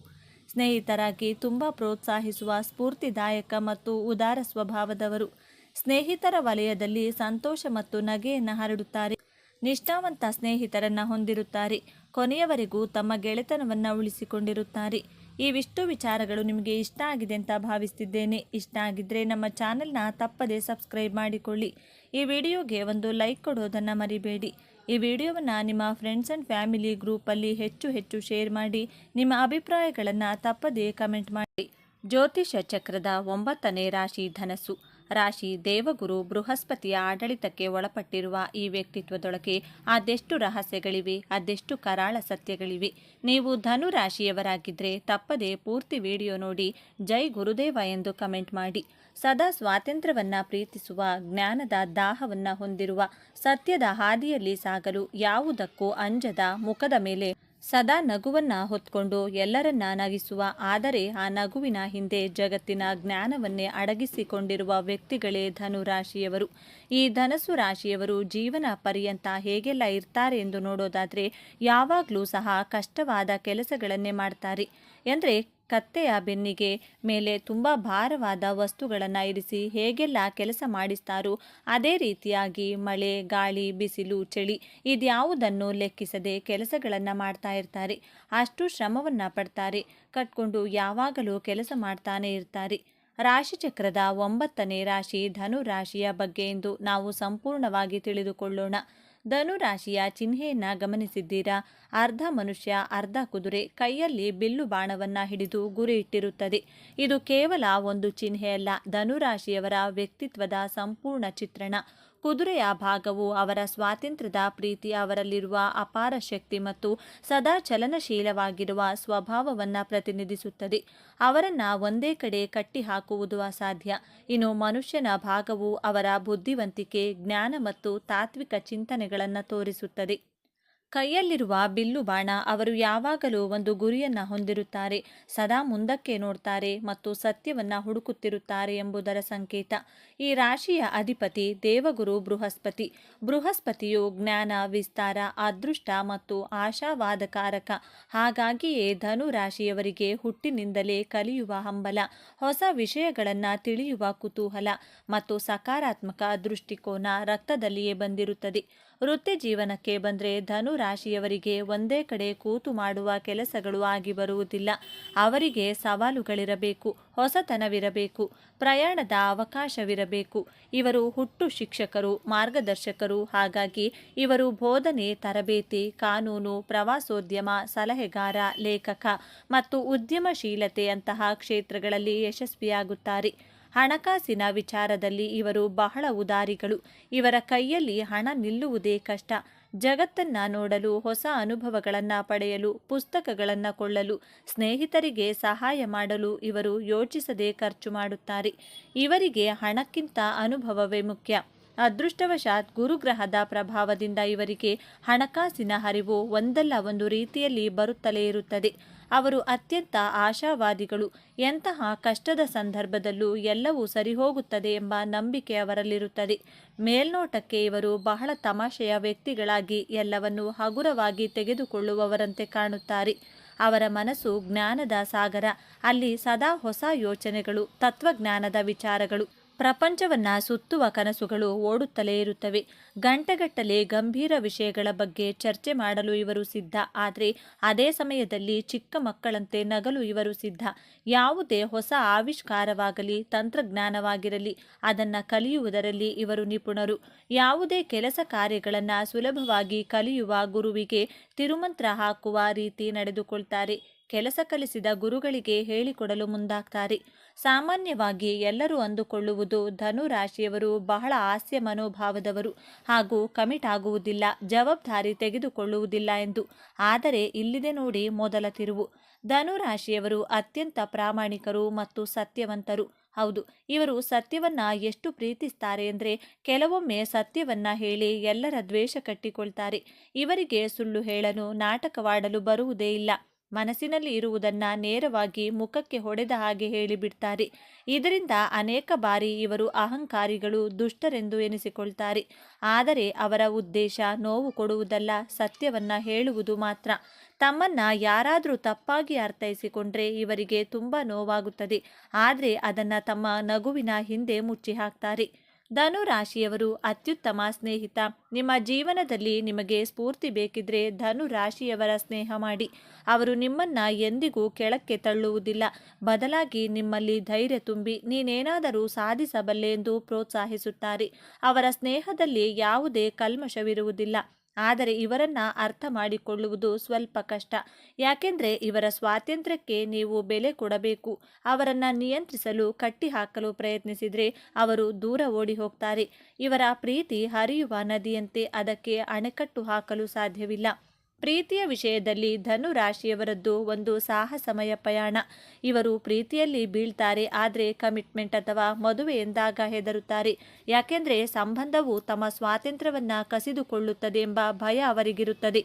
Speaker 1: ಸ್ನೇಹಿತರಾಗಿ ತುಂಬ ಪ್ರೋತ್ಸಾಹಿಸುವ, ಸ್ಫೂರ್ತಿದಾಯಕ ಮತ್ತು ಉದಾರ ಸ್ವಭಾವದವರು. ಸ್ನೇಹಿತರ ವಲಯದಲ್ಲಿ ಸಂತೋಷ ಮತ್ತು ನಗೆಯನ್ನು ಹರಡುತ್ತಾರೆ. ನಿಷ್ಠಾವಂತ ಸ್ನೇಹಿತರನ್ನು ಹೊಂದಿರುತ್ತಾರೆ. ಕೊನೆಯವರೆಗೂ ತಮ್ಮ ಗೆಳೆತನವನ್ನು ಉಳಿಸಿಕೊಂಡಿರುತ್ತಾರೆ. ಇವಿಷ್ಟು ವಿಚಾರಗಳು ನಿಮಗೆ ಇಷ್ಟ ಆಗಿದೆ ಅಂತ ಭಾವಿಸ್ತಿದ್ದೇನೆ. ಇಷ್ಟ ಆಗಿದ್ದರೆ ನಮ್ಮ ಚಾನೆಲ್ನ ತಪ್ಪದೇ ಸಬ್ಸ್ಕ್ರೈಬ್ ಮಾಡಿಕೊಳ್ಳಿ. ಈ ವಿಡಿಯೋಗೆ ಒಂದು ಲೈಕ್ ಕೊಡೋದನ್ನು ಮರಿಬೇಡಿ. ಈ ವಿಡಿಯೋವನ್ನು ನಿಮ್ಮ ಫ್ರೆಂಡ್ಸ್ ಆ್ಯಂಡ್ ಫ್ಯಾಮಿಲಿ ಗ್ರೂಪಲ್ಲಿ ಹೆಚ್ಚು ಶೇರ್ ಮಾಡಿ. ನಿಮ್ಮ ಅಭಿಪ್ರಾಯಗಳನ್ನು ತಪ್ಪದೇ ಕಮೆಂಟ್ ಮಾಡಿ. ಜ್ಯೋತಿಷ ಚಕ್ರದ 9ನೇ ರಾಶಿ ಧನಸ್ಸು ರಾಶಿ. ದೇವಗುರು ಬೃಹಸ್ಪತಿಯ ಆಡಳಿತಕ್ಕೆ ಒಳಪಟ್ಟಿರುವ ಈ ವ್ಯಕ್ತಿತ್ವದೊಳಗೆ ಅದೆಷ್ಟು ರಹಸ್ಯಗಳಿವೆ, ಅದೆಷ್ಟು ಕರಾಳ ಸತ್ಯಗಳಿವೆ. ನೀವು ಧನು ರಾಶಿಯವರಾಗಿದ್ದರೆ ತಪ್ಪದೇ ಪೂರ್ತಿ ವಿಡಿಯೋ ನೋಡಿ ಜೈ ಗುರುದೇವ ಎಂದು ಕಮೆಂಟ್ ಮಾಡಿ. ಸದಾ ಸ್ವಾತಂತ್ರ್ಯವನ್ನು ಪ್ರೀತಿಸುವ, ಜ್ಞಾನದ ದಾಹವನ್ನು ಹೊಂದಿರುವ, ಸತ್ಯದ ಹಾದಿಯಲ್ಲಿ ಸಾಗಲು ಯಾವುದಕ್ಕೂ ಅಂಜದ, ಮುಖದ ಮೇಲೆ ಸದಾ ನಗುವನ್ನು ಹೊತ್ಕೊಂಡು ಎಲ್ಲರನ್ನ ನಗಿಸುವ, ಆದರೆ ಆ ನಗುವಿನ ಹಿಂದೆ ಜಗತ್ತಿನ ಜ್ಞಾನವನ್ನೇ ಅಡಗಿಸಿಕೊಂಡಿರುವ ವ್ಯಕ್ತಿಗಳೇ ಧನು ರಾಶಿಯವರು. ಈ ಧನಸ್ಸು ರಾಶಿಯವರು ಜೀವನ ಪರ್ಯಂತ ಹೇಗೆಲ್ಲ ಇರ್ತಾರೆ ಎಂದು ನೋಡೋದಾದರೆ ಯಾವಾಗಲೂ ಸಹ ಕಷ್ಟವಾದ ಕೆಲಸಗಳನ್ನೇ ಮಾಡ್ತಾರೆ. ಅಂದರೆ ಕತ್ತೆಯ ಬೆನ್ನಿಗೆ ಮೇಲೆ ತುಂಬ ಭಾರವಾದ ವಸ್ತುಗಳನ್ನು ಇರಿಸಿ ಹೇಗೆಲ್ಲ ಕೆಲಸ ಮಾಡಿಸ್ತಾರೋ ಅದೇ ರೀತಿಯಾಗಿ ಮಳೆ, ಗಾಳಿ, ಬಿಸಿಲು, ಚಳಿ ಇದ್ಯಾವುದನ್ನು ಲೆಕ್ಕಿಸದೆ ಕೆಲಸಗಳನ್ನು ಮಾಡ್ತಾ ಇರ್ತಾರೆ. ಅಷ್ಟು ಶ್ರಮವನ್ನು ಪಡ್ತಾರೆ. ಕಟ್ಕೊಂಡು ಯಾವಾಗಲೂ ಕೆಲಸ ಮಾಡ್ತಾನೆ ಇರ್ತಾರೆ. ರಾಶಿಚಕ್ರದ 9ನೇ ರಾಶಿ ಧನು ರಾಶಿಯ ಬಗ್ಗೆ ಎಂದು ನಾವು ಸಂಪೂರ್ಣವಾಗಿ ತಿಳಿದುಕೊಳ್ಳೋಣ. ಧನು ರಾಶಿಯ ಚಿಹ್ನೆಯನ್ನ ಗಮನಿಸಿದ್ದೀರಾ? ಅರ್ಧ ಮನುಷ್ಯ, ಅರ್ಧ ಕುದುರೆ, ಕೈಯಲ್ಲಿ ಬಿಲ್ಲು ಬಾಣವನ್ನ ಹಿಡಿದು ಗುರಿ ಇಟ್ಟಿರುತ್ತದೆ. ಇದು ಕೇವಲ ಒಂದು ಚಿಹ್ನೆಯಲ್ಲ, ಧನುರಾಶಿಯವರ ವ್ಯಕ್ತಿತ್ವದ ಸಂಪೂರ್ಣ ಚಿತ್ರಣ. ಕುದುರೆಯ ಭಾಗವು ಅವರ ಸ್ವಾತಂತ್ರ್ಯದ ಪ್ರೀತಿ, ಅವರಲ್ಲಿರುವ ಅಪಾರ ಶಕ್ತಿ ಮತ್ತು ಸದಾ ಚಲನಶೀಲವಾಗಿರುವ ಸ್ವಭಾವವನ್ನು ಪ್ರತಿನಿಧಿಸುತ್ತದೆ. ಅವರನ್ನು ಒಂದೇ ಕಡೆ ಕಟ್ಟಿ ಹಾಕುವುದು ಅಸಾಧ್ಯ. ಇನ್ನು ಮನುಷ್ಯನ ಭಾಗವು ಅವರ ಬುದ್ಧಿವಂತಿಕೆ, ಜ್ಞಾನ ಮತ್ತು ತಾತ್ವಿಕ ಚಿಂತನೆಗಳನ್ನು ತೋರಿಸುತ್ತದೆ. ಕೈಯಲ್ಲಿರುವ ಬಿಲ್ಲು ಬಾಣ, ಅವರು ಯಾವಾಗಲೂ ಒಂದು ಗುರಿಯನ್ನು ಹೊಂದಿರುತ್ತಾರೆ, ಸದಾ ಮುಂದಕ್ಕೆ ನೋಡ್ತಾರೆ ಮತ್ತು ಸತ್ಯವನ್ನು ಹುಡುಕುತ್ತಿರುತ್ತಾರೆ ಎಂಬುದರ ಸಂಕೇತ. ಈ ರಾಶಿಯ ಅಧಿಪತಿ ದೇವಗುರು ಬೃಹಸ್ಪತಿ. ಬೃಹಸ್ಪತಿಯು ಜ್ಞಾನ, ವಿಸ್ತಾರ, ಅದೃಷ್ಟ ಮತ್ತು ಆಶಾವಾದಕಾರಕ. ಹಾಗಾಗಿಯೇ ಧನು ರಾಶಿಯವರಿಗೆ ಹುಟ್ಟಿನಿಂದಲೇ ಕಲಿಯುವ ಹಂಬಲ, ಹೊಸ ವಿಷಯಗಳನ್ನು ತಿಳಿಯುವ ಕುತೂಹಲ ಮತ್ತು ಸಕಾರಾತ್ಮಕ ದೃಷ್ಟಿಕೋನ ರಕ್ತದಲ್ಲಿಯೇ ಬಂದಿರುತ್ತದೆ. ವೃತ್ತಿ ಜೀವನಕ್ಕೆ ಬಂದರೆ ಧನು ರಾಶಿಯವರಿಗೆ ಒಂದೇ ಕಡೆ ಕೂತು ಮಾಡುವ ಕೆಲಸಗಳು ಆಗಿ ಬರುವುದಿಲ್ಲ. ಅವರಿಗೆ ಸವಾಲುಗಳಿರಬೇಕು, ಹೊಸತನವಿರಬೇಕು, ಪ್ರಯಾಣದ ಅವಕಾಶವಿರಬೇಕು. ಇವರು ಹುಟ್ಟು ಶಿಕ್ಷಕರು, ಮಾರ್ಗದರ್ಶಕರು. ಹಾಗಾಗಿ ಇವರು ಬೋಧನೆ, ತರಬೇತಿ, ಕಾನೂನು, ಪ್ರವಾಸೋದ್ಯಮ, ಸಲಹೆಗಾರ, ಲೇಖಕ ಮತ್ತು ಉದ್ಯಮಶೀಲತೆಯಂತಹ ಕ್ಷೇತ್ರಗಳಲ್ಲಿ ಯಶಸ್ವಿಯಾಗುತ್ತಾರೆ. ಹಣಕಾಸಿನ ವಿಚಾರದಲ್ಲಿ ಇವರು ಬಹಳ ಉದಾರಿಗಳು. ಇವರ ಕೈಯಲ್ಲಿ ಹಣ ನಿಲ್ಲುವುದೇ ಕಷ್ಟ. ಜಗತ್ತನ್ನು ನೋಡಲು, ಹೊಸ ಅನುಭವಗಳನ್ನು ಪಡೆಯಲು, ಪುಸ್ತಕಗಳನ್ನು ಕೊಳ್ಳಲು, ಸ್ನೇಹಿತರಿಗೆ ಸಹಾಯ ಮಾಡಲು ಇವರು ಯೋಚಿಸದೆ ಖರ್ಚು ಮಾಡುತ್ತಾರೆ. ಇವರಿಗೆ ಹಣಕ್ಕಿಂತ ಅನುಭವವೇ ಮುಖ್ಯ. ಅದೃಷ್ಟವಶಾತ್ ಗುರುಗ್ರಹದ ಪ್ರಭಾವದಿಂದ ಇವರಿಗೆ ಹಣಕಾಸಿನ ಹರಿವು ಒಂದಲ್ಲ ಒಂದು ರೀತಿಯಲ್ಲಿ ಬರುತ್ತಲೇ ಇರುತ್ತದೆ. ಅವರು ಅತ್ಯಂತ ಆಶಾವಾದಿಗಳು. ಎಂತಹ ಕಷ್ಟದ ಸಂದರ್ಭದಲ್ಲೂ ಎಲ್ಲವೂ ಸರಿಹೋಗುತ್ತದೆ ಎಂಬ ನಂಬಿಕೆ ಅವರಲ್ಲಿರುತ್ತದೆ. ಮೇಲ್ನೋಟಕ್ಕೆ ಇವರು ಬಹಳ ತಮಾಷೆಯ ವ್ಯಕ್ತಿಗಳಾಗಿ ಎಲ್ಲವನ್ನೂ ಹಗುರವಾಗಿ ತೆಗೆದುಕೊಳ್ಳುವವರಂತೆ ಕಾಣುತ್ತಾರೆ. ಅವರ ಮನಸ್ಸು ಜ್ಞಾನದ ಸಾಗರ. ಅಲ್ಲಿ ಸದಾ ಹೊಸ ಯೋಚನೆಗಳು, ತತ್ವಜ್ಞಾನದ ವಿಚಾರಗಳು, ಪ್ರಪಂಚವನ್ನ ಸುತ್ತುವ ಕನಸುಗಳು ಓಡುತ್ತಲೇ ಇರುತ್ತವೆ. ಗಂಟೆಗಟ್ಟಲೆ ಗಂಭೀರ ವಿಷಯಗಳ ಬಗ್ಗೆ ಚರ್ಚೆ ಮಾಡಲು ಇವರು ಸಿದ್ಧ. ಆದರೆ ಅದೇ ಸಮಯದಲ್ಲಿ ಚಿಕ್ಕ ಮಕ್ಕಳಂತೆ ನಗಲು ಇವರು ಸಿದ್ಧ. ಯಾವುದೇ ಹೊಸ ಆವಿಷ್ಕಾರವಾಗಲಿ, ತಂತ್ರಜ್ಞಾನವಾಗಿರಲಿ, ಅದನ್ನು ಕಲಿಯುವುದರಲ್ಲಿ ಇವರು ನಿಪುಣರು. ಯಾವುದೇ ಕೆಲಸ ಕಾರ್ಯಗಳನ್ನು ಸುಲಭವಾಗಿ ಕಲಿಯುವ ಗುರುವಿಗೆ ತಿರುಮಂತ್ರ ಹಾಕುವ ರೀತಿ ನಡೆದುಕೊಳ್ತಾರೆ. ಕೆಲಸ ಕಲಿಸಿದ ಗುರುಗಳಿಗೆ ಹೇಳಿಕೊಡಲು ಮುಂದಾಗ್ತಾರೆ. ಸಾಮಾನ್ಯವಾಗಿ ಎಲ್ಲರೂ ಅಂದುಕೊಳ್ಳುವುದು ಧನು ರಾಶಿಯವರು ಬಹಳ ಹಾಸ್ಯ ಮನೋಭಾವದವರು ಹಾಗೂ ಕಮಿಟ್ ಆಗುವುದಿಲ್ಲ, ಜವಾಬ್ದಾರಿ ತೆಗೆದುಕೊಳ್ಳುವುದಿಲ್ಲ ಎಂದು. ಆದರೆ ಇಲ್ಲಿದೆ ನೋಡಿ ಮೊದಲ ತಿರುವು. ಧನು ರಾಶಿಯವರು ಅತ್ಯಂತ ಪ್ರಾಮಾಣಿಕರು ಮತ್ತು ಸತ್ಯವಂತರು. ಹೌದು, ಇವರು ಸತ್ಯವನ್ನ ಎಷ್ಟು ಪ್ರೀತಿಸ್ತಾರೆ ಅಂದರೆ ಕೆಲವೊಮ್ಮೆ ಸತ್ಯವನ್ನ ಹೇಳಿ ಎಲ್ಲರ ದ್ವೇಷ ಕಟ್ಟಿಕೊಳ್ತಾರೆ. ಇವರಿಗೆ ಸುಳ್ಳು ಹೇಳಲು, ನಾಟಕವಾಡಲು ಬರುವುದೇ ಇಲ್ಲ. ಮನಸ್ಸಿನಲ್ಲಿ ಇರುವುದನ್ನು ನೇರವಾಗಿ ಮುಖಕ್ಕೆ ಹೊಡೆದ ಹಾಗೆ ಹೇಳಿಬಿಡ್ತಾರೆ. ಇದರಿಂದ ಅನೇಕ ಬಾರಿ ಇವರು ಅಹಂಕಾರಿಗಳು, ದುಷ್ಟರೆಂದು ಎನಿಸಿಕೊಳ್ತಾರೆ. ಆದರೆ ಅವರ ಉದ್ದೇಶ ನೋವು ಕೊಡುವುದಲ್ಲ, ಸತ್ಯವನ್ನ ಹೇಳುವುದು ಮಾತ್ರ. ತಮ್ಮನ್ನ ಯಾರಾದರೂ ತಪ್ಪಾಗಿ ಅರ್ಥೈಸಿಕೊಂಡ್ರೆ ಇವರಿಗೆ ತುಂಬ ನೋವಾಗುತ್ತದೆ. ಆದರೆ ಅದನ್ನು ತಮ್ಮ ನಗುವಿನ ಹಿಂದೆ ಮುಚ್ಚಿ ಹಾಕ್ತಾರೆ. ಧನು ರಾಶಿಯವರು ಅತ್ಯುತ್ತಮ ಸ್ನೇಹಿತ. ನಿಮ್ಮ ಜೀವನದಲ್ಲಿ ನಿಮಗೆ ಸ್ಫೂರ್ತಿ ಬೇಕಿದ್ರೆ ಧನು ರಾಶಿಯವರ ಸ್ನೇಹ ಮಾಡಿ. ಅವರು ನಿಮ್ಮನ್ನ ಎಂದಿಗೂ ಕೆಳಕ್ಕೆ ತಳ್ಳುವುದಿಲ್ಲ. ಬದಲಾಗಿ ನಿಮ್ಮಲ್ಲಿ ಧೈರ್ಯ ತುಂಬಿ ನೀನೇನಾದರೂ ಸಾಧಿಸಬಲ್ಲೆ ಎಂದು ಪ್ರೋತ್ಸಾಹಿಸುತ್ತಾರೆ. ಅವರ ಸ್ನೇಹದಲ್ಲಿ ಯಾವುದೇ ಕಲ್ಮಶವಿರುವುದಿಲ್ಲ. ಆದರೆ ಇವರನ್ನ ಅರ್ಥ ಮಾಡಿಕೊಳ್ಳುವುದು ಸ್ವಲ್ಪ ಕಷ್ಟ. ಯಾಕೆಂದರೆ ಇವರ ಸ್ವಾತಂತ್ರ್ಯಕ್ಕೆ ನೀವು ಬೆಲೆ ಕೊಡಬೇಕು. ಅವರನ್ನು ನಿಯಂತ್ರಿಸಲು, ಕಟ್ಟಿಹಾಕಲು ಪ್ರಯತ್ನಿಸಿದರೆ ಅವರು ದೂರ ಓಡಿ ಹೋಗ್ತಾರೆ. ಇವರ ಪ್ರೀತಿ ಹರಿಯುವ ನದಿಯಂತೆ, ಅದಕ್ಕೆ ಅಣೆಕಟ್ಟು ಹಾಕಲು ಸಾಧ್ಯವಿಲ್ಲ. ಪ್ರೀತಿಯ ವಿಷಯದಲ್ಲಿ ಧನು ರಾಶಿಯವರದ್ದು ಒಂದು ಸಾಹಸಮಯ ಪಯಣ. ಇವರು ಪ್ರೀತಿಯಲ್ಲಿ ಬೀಳ್ತಾರೆ, ಆದರೆ ಕಮಿಟ್ಮೆಂಟ್ ಅಥವಾ ಮದುವೆ ಎಂದಾಗ ಹೆದರುತ್ತಾರೆ. ಯಾಕೆಂದರೆ ಸಂಬಂಧವು ತಮ್ಮ ಸ್ವಾತಂತ್ರ್ಯವನ್ನು ಕಸಿದುಕೊಳ್ಳುತ್ತದೆ ಎಂಬ ಭಯ ಅವರಿಗಿರುತ್ತದೆ.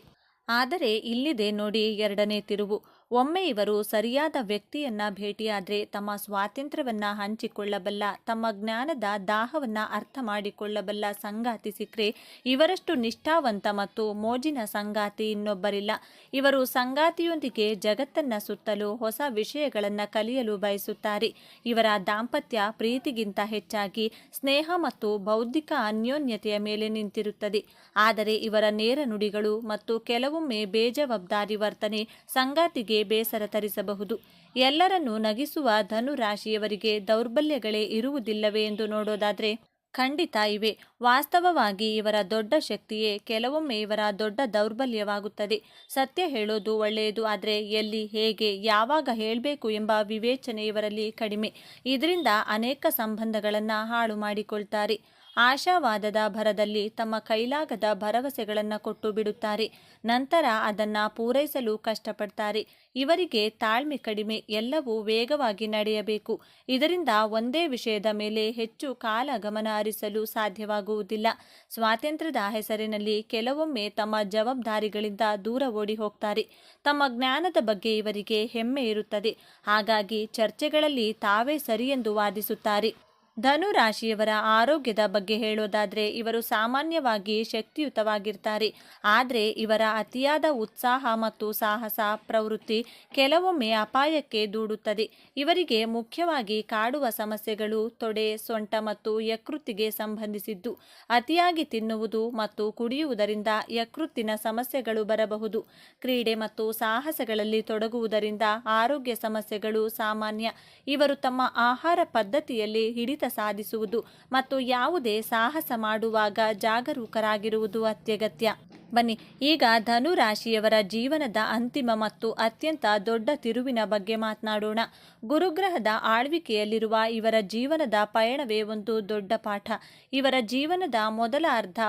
Speaker 1: ಆದರೆ ಇಲ್ಲಿದೆ ನೋಡಿ ಎರಡನೇ ತಿರುವು. ಒಮ್ಮೆ ಇವರು ಸರಿಯಾದ ವ್ಯಕ್ತಿಯನ್ನ ಭೇಟಿಯಾದರೆ ತಮ್ಮ ಸ್ವಾತಂತ್ರ್ಯವನ್ನ ಹಂಚಿಕೊಳ್ಳಬಲ್ಲ, ತಮ್ಮ ಜ್ಞಾನದ ದಾಹವನ್ನ ಅರ್ಥ ಮಾಡಿಕೊಳ್ಳಬಲ್ಲ ಸಂಗಾತಿ ಸಿಕ್ಕರೆ ಇವರಷ್ಟು ನಿಷ್ಠಾವಂತ ಮತ್ತು ಮೋಜಿನ ಸಂಗಾತಿ ಇನ್ನೊಬ್ಬರಿಲ್ಲ. ಇವರು ಸಂಗಾತಿಯೊಂದಿಗೆ ಜಗತ್ತನ್ನ ಸುತ್ತಲು ಹೊಸ ವಿಷಯಗಳನ್ನ ಕಲಿಯಲು ಬಯಸುತ್ತಾರೆ. ಇವರ ದಾಂಪತ್ಯ ಪ್ರೀತಿಗಿಂತ ಹೆಚ್ಚಾಗಿ ಸ್ನೇಹ ಮತ್ತು ಬೌದ್ಧಿಕ ಅನ್ಯೋನ್ಯತೆಯ ಮೇಲೆ ನಿಂತಿರುತ್ತದೆ. ಆದರೆ ಇವರ ನೇರ ನುಡಿಗಳು ಮತ್ತು ಕೆಲವೊಮ್ಮೆ ಬೇಜವಾಬ್ದಾರಿ ವರ್ತನೆ ಸಂಗಾತಿಗೆ ಬೇಸರ ತರಿಸಬಹುದು. ಎಲ್ಲರನ್ನೂ ನಗಿಸುವ ಧನು ರಾಶಿಯವರಿಗೆ ದೌರ್ಬಲ್ಯಗಳೇ ಇರುವುದಿಲ್ಲವೇ ಎಂದು ನೋಡೋದಾದ್ರೆ ಖಂಡಿತ ಇವೆ. ವಾಸ್ತವವಾಗಿ ಇವರ ದೊಡ್ಡ ಶಕ್ತಿಯೇ ಕೆಲವೊಮ್ಮೆ ಇವರ ದೊಡ್ಡ ದೌರ್ಬಲ್ಯವಾಗುತ್ತದೆ. ಸತ್ಯ ಹೇಳೋದು ಒಳ್ಳೆಯದು, ಆದರೆ ಎಲ್ಲಿ, ಹೇಗೆ, ಯಾವಾಗ ಹೇಳಬೇಕು ಎಂಬ ವಿವೇಚನೆ ಇವರಲ್ಲಿ ಕಡಿಮೆ. ಇದರಿಂದ ಅನೇಕ ಸಂಬಂಧಗಳನ್ನು ಹಾಳು ಮಾಡಿಕೊಳ್ತಾರೆ. ಆಶಾವಾದದ ಭರದಲ್ಲಿ ತಮ್ಮ ಕೈಲಾಗದ ಭರವಸೆಗಳನ್ನು ಕೊಟ್ಟು ಬಿಡುತ್ತಾರೆ. ನಂತರ ಅದನ್ನು ಪೂರೈಸಲು ಕಷ್ಟಪಡ್ತಾರೆ. ಇವರಿಗೆ ತಾಳ್ಮೆ ಕಡಿಮೆ, ಎಲ್ಲವೂ ವೇಗವಾಗಿ ನಡೆಯಬೇಕು. ಇದರಿಂದ ಒಂದೇ ವಿಷಯದ ಮೇಲೆ ಹೆಚ್ಚು ಕಾಲ ಗಮನ ಹರಿಸಲು ಸಾಧ್ಯವಾಗುವುದಿಲ್ಲ. ಸ್ವಾತಂತ್ರ್ಯದ ಹೆಸರಿನಲ್ಲಿ ಕೆಲವೊಮ್ಮೆ ತಮ್ಮ ಜವಾಬ್ದಾರಿಗಳಿಂದ ದೂರ ಓಡಿ ಹೋಗ್ತಾರೆ. ತಮ್ಮ ಜ್ಞಾನದ ಬಗ್ಗೆ ಇವರಿಗೆ ಹೆಮ್ಮೆ ಇರುತ್ತದೆ. ಹಾಗಾಗಿ ಚರ್ಚೆಗಳಲ್ಲಿ ತಾವೇ ಸರಿಯೆಂದು ವಾದಿಸುತ್ತಾರೆ. ಧನು ರಾಶಿಯವರ ಆರೋಗ್ಯದ ಬಗ್ಗೆ ಹೇಳೋದಾದರೆ ಇವರು ಸಾಮಾನ್ಯವಾಗಿ ಶಕ್ತಿಯುತವಾಗಿರ್ತಾರೆ. ಆದರೆ ಇವರ ಅತಿಯಾದ ಉತ್ಸಾಹ ಮತ್ತು ಸಾಹಸ ಪ್ರವೃತ್ತಿ ಕೆಲವೊಮ್ಮೆ ಅಪಾಯಕ್ಕೆ ದೂಡುತ್ತದೆ. ಇವರಿಗೆ ಮುಖ್ಯವಾಗಿ ಕಾಡುವ ಸಮಸ್ಯೆಗಳು ತೊಡೆ, ಸೊಂಟ ಮತ್ತು ಯಕೃತ್ತಿಗೆ ಸಂಬಂಧಿಸಿದ್ದು. ಅತಿಯಾಗಿ ತಿನ್ನುವುದು ಮತ್ತು ಕುಡಿಯುವುದರಿಂದ ಯಕೃತ್ತಿನ ಸಮಸ್ಯೆಗಳು ಬರಬಹುದು. ಕ್ರೀಡೆ ಮತ್ತು ಸಾಹಸಗಳಲ್ಲಿ ತೊಡಗುವುದರಿಂದ ಆರೋಗ್ಯ ಸಮಸ್ಯೆಗಳು ಸಾಮಾನ್ಯ. ಇವರು ತಮ್ಮ ಆಹಾರ ಪದ್ಧತಿಯಲ್ಲಿ ಹಿಡಿತ ಸಾಧಿಸುವುದು ಮತ್ತು ಯಾವುದೇ ಸಾಹಸ ಮಾಡುವಾಗ ಜಾಗರೂಕರಾಗಿರುವುದು ಅತ್ಯಗತ್ಯ. ಬನ್ನಿ ಈಗ ಧನು ರಾಶಿಯವರ ಜೀವನದ ಅಂತಿಮ ಮತ್ತು ಅತ್ಯಂತ ದೊಡ್ಡ ತಿರುವಿನ ಬಗ್ಗೆ ಮಾತನಾಡೋಣ. ಗುರುಗ್ರಹದ ಆಳ್ವಿಕೆಯಲ್ಲಿರುವ ಇವರ ಜೀವನದ ಪಯಣವೇ ಒಂದು ದೊಡ್ಡ ಪಾಠ. ಇವರ ಜೀವನದ ಮೊದಲ ಅರ್ಧ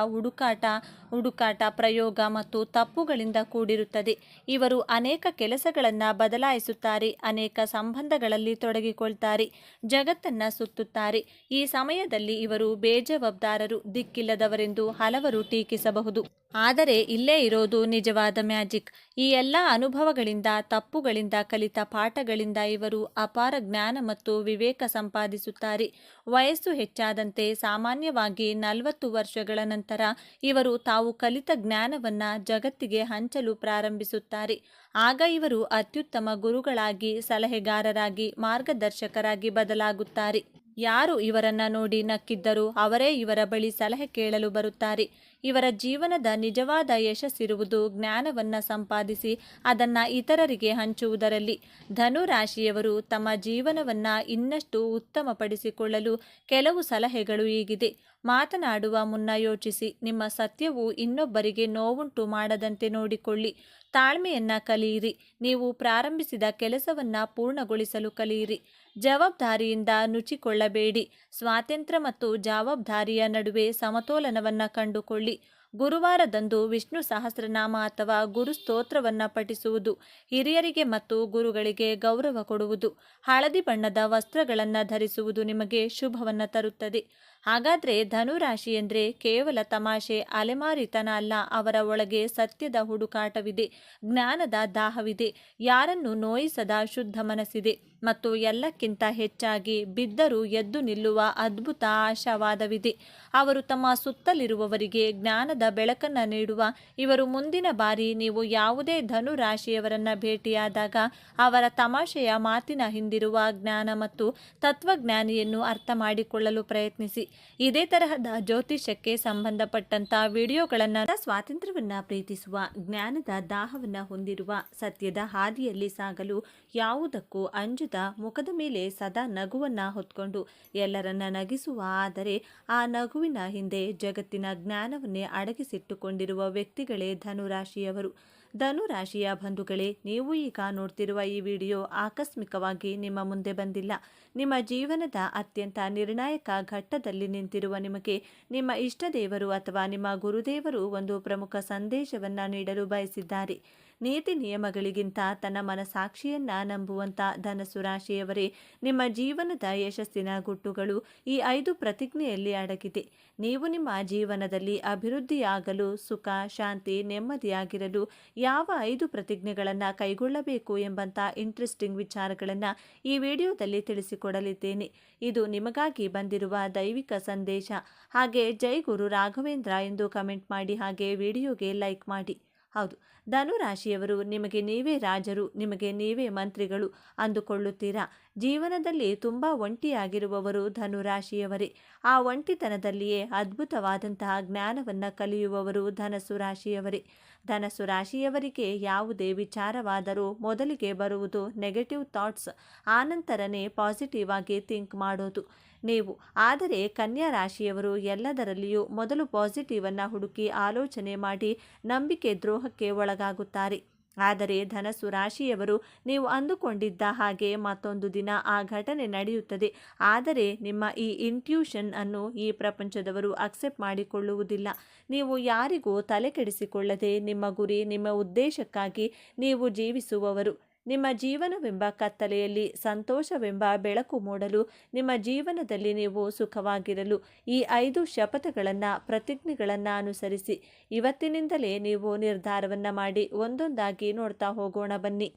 Speaker 1: ಹುಡುಕಾಟ, ಪ್ರಯೋಗ ಮತ್ತು ತಪ್ಪುಗಳಿಂದ ಕೂಡಿರುತ್ತದೆ. ಇವರು ಅನೇಕ ಕೆಲಸಗಳನ್ನು ಬದಲಾಯಿಸುತ್ತಾರೆ, ಅನೇಕ ಸಂಬಂಧಗಳಲ್ಲಿ ತೊಡಗಿಕೊಳ್ತಾರೆ, ಜಗತ್ತನ್ನು ಸುತ್ತುತ್ತಾರೆ. ಈ ಸಮಯದಲ್ಲಿ ಇವರು ಬೇಜವಾಬ್ದಾರರು, ದಿಕ್ಕಿಲ್ಲದವರೆಂದು ಹಲವರು ಟೀಕಿಸಬಹುದು. ಆದರೆ ಇಲ್ಲೇ ಇರೋದು ನಿಜವಾದ ಮ್ಯಾಜಿಕ್. ಈ ಎಲ್ಲ ಅನುಭವಗಳಿಂದ, ತಪ್ಪುಗಳಿಂದ ಕಲಿತ ಪಾಠಗಳಿಂದ ಇವರು ಅಪಾರ ಜ್ಞಾನ ಮತ್ತು ವಿವೇಕ ಸಂಪಾದಿಸುತ್ತಾರೆ. ವಯಸ್ಸು ಹೆಚ್ಚಾದಂತೆ ಸಾಮಾನ್ಯವಾಗಿ 40 ವರ್ಷಗಳ ನಂತರ ಇವರು ತಾವು ಕಲಿತ ಜ್ಞಾನವನ್ನ ಜಗತ್ತಿಗೆ ಹಂಚಲು ಪ್ರಾರಂಭಿಸುತ್ತಾರೆ. ಆಗ ಇವರು ಅತ್ಯುತ್ತಮ ಗುರುಗಳಾಗಿ, ಸಲಹೆಗಾರರಾಗಿ, ಮಾರ್ಗದರ್ಶಕರಾಗಿ ಬದಲಾಗುತ್ತಾರೆ. ಯಾರು ಇವರನ್ನ ನೋಡಿ ನಕ್ಕಿದ್ದರೂ ಅವರೇ ಇವರ ಬಳಿ ಸಲಹೆ ಕೇಳಲು ಬರುತ್ತಾರೆ. ಇವರ ಜೀವನದ ನಿಜವಾದ ಯಶಸ್ಸಿರುವುದು ಜ್ಞಾನವನ್ನ ಸಂಪಾದಿಸಿ ಅದನ್ನ ಇತರರಿಗೆ ಹಂಚುವುದರಲ್ಲಿ. ಧನು ರಾಶಿಯವರು ತಮ್ಮ ಜೀವನವನ್ನ ಇನ್ನಷ್ಟು ಉತ್ತಮಪಡಿಸಿಕೊಳ್ಳಲು ಕೆಲವು ಸಲಹೆಗಳು ಹೀಗಿದೆ. ಮಾತನಾಡುವ ಮುನ್ನ ಯೋಚಿಸಿ. ನಿಮ್ಮ ಸತ್ಯವು ಇನ್ನೊಬ್ಬರಿಗೆ ನೋವುಂಟು ಮಾಡದಂತೆ ನೋಡಿಕೊಳ್ಳಿ. ತಾಳ್ಮೆಯನ್ನ ಕಲಿಯಿರಿ. ನೀವು ಪ್ರಾರಂಭಿಸಿದ ಕೆಲಸವನ್ನ ಪೂರ್ಣಗೊಳಿಸಲು ಕಲಿಯಿರಿ. ಜವಾಬ್ದಾರಿಯಿಂದ ನುಚಿಕೊಳ್ಳಬೇಡಿ. ಸ್ವಾತಂತ್ರ್ಯ ಮತ್ತು ಜವಾಬ್ದಾರಿಯ ನಡುವೆ ಸಮತೋಲನವನ್ನ ಕಂಡುಕೊಳ್ಳಿ. ಗುರುವಾರದಂದು ವಿಷ್ಣು ಸಹಸ್ರನಾಮ ಅಥವಾ ಗುರು ಸ್ತೋತ್ರವನ್ನ ಪಠಿಸುವುದು, ಹಿರಿಯರಿಗೆ ಮತ್ತು ಗುರುಗಳಿಗೆ ಗೌರವ ಕೊಡುವುದು, ಹಳದಿ ಬಣ್ಣದ ವಸ್ತ್ರಗಳನ್ನು ಧರಿಸುವುದು ನಿಮಗೆ ಶುಭವನ್ನ ತರುತ್ತದೆ. ಹಾಗಾದ್ರೆ ಧನು ರಾಶಿ ಎಂದ್ರೆ ಕೇವಲ ತಮಾಷೆ, ಅಲೆಮಾರಿತನ ಅಲ್ಲ. ಅವರ ಒಳಗೆ ಸತ್ಯದ ಹುಡುಕಾಟವಿದೆ, ಜ್ಞಾನದ ದಾಹವಿದೆ, ಯಾರನ್ನು ನೋಯಿಸದ ಶುದ್ಧ ಮನಸ್ಸಿದೆ ಮತ್ತು ಎಲ್ಲಕ್ಕಿಂತ ಹೆಚ್ಚಾಗಿ ಬಿದ್ದರೂ ಎದ್ದು ನಿಲ್ಲುವ ಅದ್ಭುತ ಆಶಾವಾದವಿದೆ. ಅವರು ತಮ್ಮ ಸುತ್ತಲಿರುವವರಿಗೆ ಜ್ಞಾನದ ಬೆಳಕನ್ನು ನೀಡುವ ಇವರು. ಮುಂದಿನ ಬಾರಿ ನೀವು ಯಾವುದೇ ಧನು ರಾಶಿಯವರನ್ನ ಭೇಟಿಯಾದಾಗ ಅವರ ತಮಾಷೆಯ ಮಾತಿನ ಹಿಂದಿರುವ ಜ್ಞಾನ ಮತ್ತು ತತ್ವಜ್ಞಾನಿಯನ್ನು ಅರ್ಥ ಮಾಡಿಕೊಳ್ಳಲು ಪ್ರಯತ್ನಿಸಿ. ಇದೇ ತರಹದ ಜ್ಯೋತಿಷ್ಯಕ್ಕೆ ಸಂಬಂಧಪಟ್ಟಂತ ವಿಡಿಯೋಗಳನ್ನು, ಸ್ವಾತಂತ್ರ್ಯವನ್ನ ಪ್ರೀತಿಸುವ, ಜ್ಞಾನದ ದಾಹವನ್ನ ಹೊಂದಿರುವ, ಸತ್ಯದ ಹಾದಿಯಲ್ಲಿ ಸಾಗಲು ಯಾವುದಕ್ಕೂ ಅಂಜದ, ಮುಖದ ಮೇಲೆ ಸದಾ ನಗುವನ್ನ ಹೊತ್ಕೊಂಡು ಎಲ್ಲರನ್ನ ನಗಿಸುವ, ಆದರೆ ಆ ನಗುವಿನ ಹಿಂದೆ ಜಗತ್ತಿನ ಜ್ಞಾನವನ್ನೇ ಅಡಗಿಸಿಟ್ಟುಕೊಂಡಿರುವ ವ್ಯಕ್ತಿಗಳೇ ಧನುರಾಶಿಯವರು. ಧನುರಾಶಿಯ ಬಂಧುಗಳೇ, ನೀವು ಈಗ ನೋಡ್ತಿರುವ ಈ ವಿಡಿಯೋ ಆಕಸ್ಮಿಕವಾಗಿ ನಿಮ್ಮ ಮುಂದೆ ಬಂದಿಲ್ಲ. ನಿಮ್ಮ ಜೀವನದ ಅತ್ಯಂತ ನಿರ್ಣಾಯಕ ಘಟ್ಟದಲ್ಲಿ ನಿಂತಿರುವ ನಿಮಗೆ ನಿಮ್ಮ ಇಷ್ಟ ದೇವರು ಅಥವಾ ನಿಮ್ಮ ಗುರುದೇವರು ಒಂದು ಪ್ರಮುಖ ಸಂದೇಶವನ್ನು ನೀಡಲು ಬಯಸಿದ್ದಾರೆ. ನೀತಿ ನಿಯಮಗಳಿಗಿಂತ ತನ್ನ ಮನಸಾಕ್ಷಿಯನ್ನ ನಂಬುವಂತ ಧನಸ್ಸು ರಾಶಿಯವರೇ, ನಿಮ್ಮ ಜೀವನದ ಯಶಸ್ಸಿನ ಗುಟ್ಟುಗಳು ಈ 5 ಪ್ರತಿಜ್ಞೆಯಲ್ಲಿ ಅಡಗಿದೆ. ನೀವು ನಿಮ್ಮ ಜೀವನದಲ್ಲಿ ಅಭಿವೃದ್ಧಿಯಾಗಲು, ಸುಖ, ಶಾಂತಿ, ನೆಮ್ಮದಿಯಾಗಿರಲು ಯಾವ 5 ಪ್ರತಿಜ್ಞೆಗಳನ್ನು ಕೈಗೊಳ್ಳಬೇಕು ಎಂಬಂತ ಇಂಟ್ರೆಸ್ಟಿಂಗ್ ವಿಚಾರಗಳನ್ನು ಈ ವಿಡಿಯೋದಲ್ಲಿ ತಿಳಿಸಿಕೊಡಲಿದ್ದೇನೆ. ಇದು ನಿಮಗಾಗಿ ಬಂದಿರುವ ದೈವಿಕ ಸಂದೇಶ. ಹಾಗೆ ಜೈ ಗುರು ರಾಘವೇಂದ್ರ ಎಂದು ಕಮೆಂಟ್ ಮಾಡಿ, ಹಾಗೆ ವಿಡಿಯೋಗೆ ಲೈಕ್ ಮಾಡಿ. ಹೌದು, ಧನುರಾಶಿಯವರು ನಿಮಗೆ ನೀವೇ ರಾಜರು, ನಿಮಗೆ ನೀವೇ ಮಂತ್ರಿಗಳು ಅಂದುಕೊಳ್ಳುತ್ತೀರಾ? ಜೀವನದಲ್ಲಿ ತುಂಬ ಒಂಟಿಯಾಗಿರುವವರು ಧನುರಾಶಿಯವರೇ. ಆ ಒಂಟಿತನದಲ್ಲಿಯೇ ಅದ್ಭುತವಾದಂತಹ ಜ್ಞಾನವನ್ನು ಕಲಿಯುವವರು ಧನಸ್ಸು ರಾಶಿಯವರೇ. ಧನಸ್ಸು ರಾಶಿಯವರಿಗೆ ಯಾವುದೇ ವಿಚಾರವಾದರೂ ಮೊದಲಿಗೆ ಬರುವುದು ನೆಗೆಟಿವ್ ಥಾಟ್ಸ್, ಆನಂತರನೇ ಪಾಸಿಟಿವ್ ಆಗಿ ಥಿಂಕ್ ಮಾಡೋದು ನೀವು. ಆದರೆ ಕನ್ಯಾ ರಾಶಿಯವರು ಎಲ್ಲದರಲ್ಲಿಯೂ ಮೊದಲು ಪಾಸಿಟಿವ್ ಅನ್ನು ಹುಡುಕಿ ಆಲೋಚನೆ ಮಾಡಿ ನಂಬಿಕೆ ದ್ರೋಹಕ್ಕೆ ಒಳಗಾಗುತ್ತಾರೆ. ಆದರೆ ಧನಸ್ಸು ರಾಶಿಯವರು ನೀವು ಅಂದುಕೊಂಡಿದ್ದ ಹಾಗೆ ಮತ್ತೊಂದು ದಿನ ಆ ಘಟನೆ ನಡೆಯುತ್ತದೆ. ಆದರೆ ನಿಮ್ಮ ಈ ಇಂಟ್ಯೂಷನ್ ಅನ್ನು ಈ ಪ್ರಪಂಚದವರು ಅಕ್ಸೆಪ್ಟ್ ಮಾಡಿಕೊಳ್ಳುವುದಿಲ್ಲ. ನೀವು ಯಾರಿಗೂ ತಲೆ ಕೆಡಿಸಿಕೊಳ್ಳದೆ ನಿಮ್ಮ ಗುರಿ, ನಿಮ್ಮ ಉದ್ದೇಶಕ್ಕಾಗಿ ನೀವು ಜೀವಿಸುವವರು. ನಿಮ್ಮ ಜೀವನವೆಂಬ ಕತ್ತಲೆಯಲ್ಲಿ ಸಂತೋಷವೆಂಬ ಬೆಳಕು ಮೂಡಲು, ನಿಮ್ಮ ಜೀವನದಲ್ಲಿ ನೀವು ಸುಖವಾಗಿರಲು ಈ 5 ಶಪಥಗಳನ್ನು, ಪ್ರತಿಜ್ಞೆಗಳನ್ನು ಅನುಸರಿಸಿ. ಇವತ್ತಿನಿಂದಲೇ ನೀವು ನಿರ್ಧಾರವನ್ನು ಮಾಡಿ ಒಂದೊಂದಾಗಿ ನೋಡ್ತಾ ಹೋಗೋಣ ಬನ್ನಿ.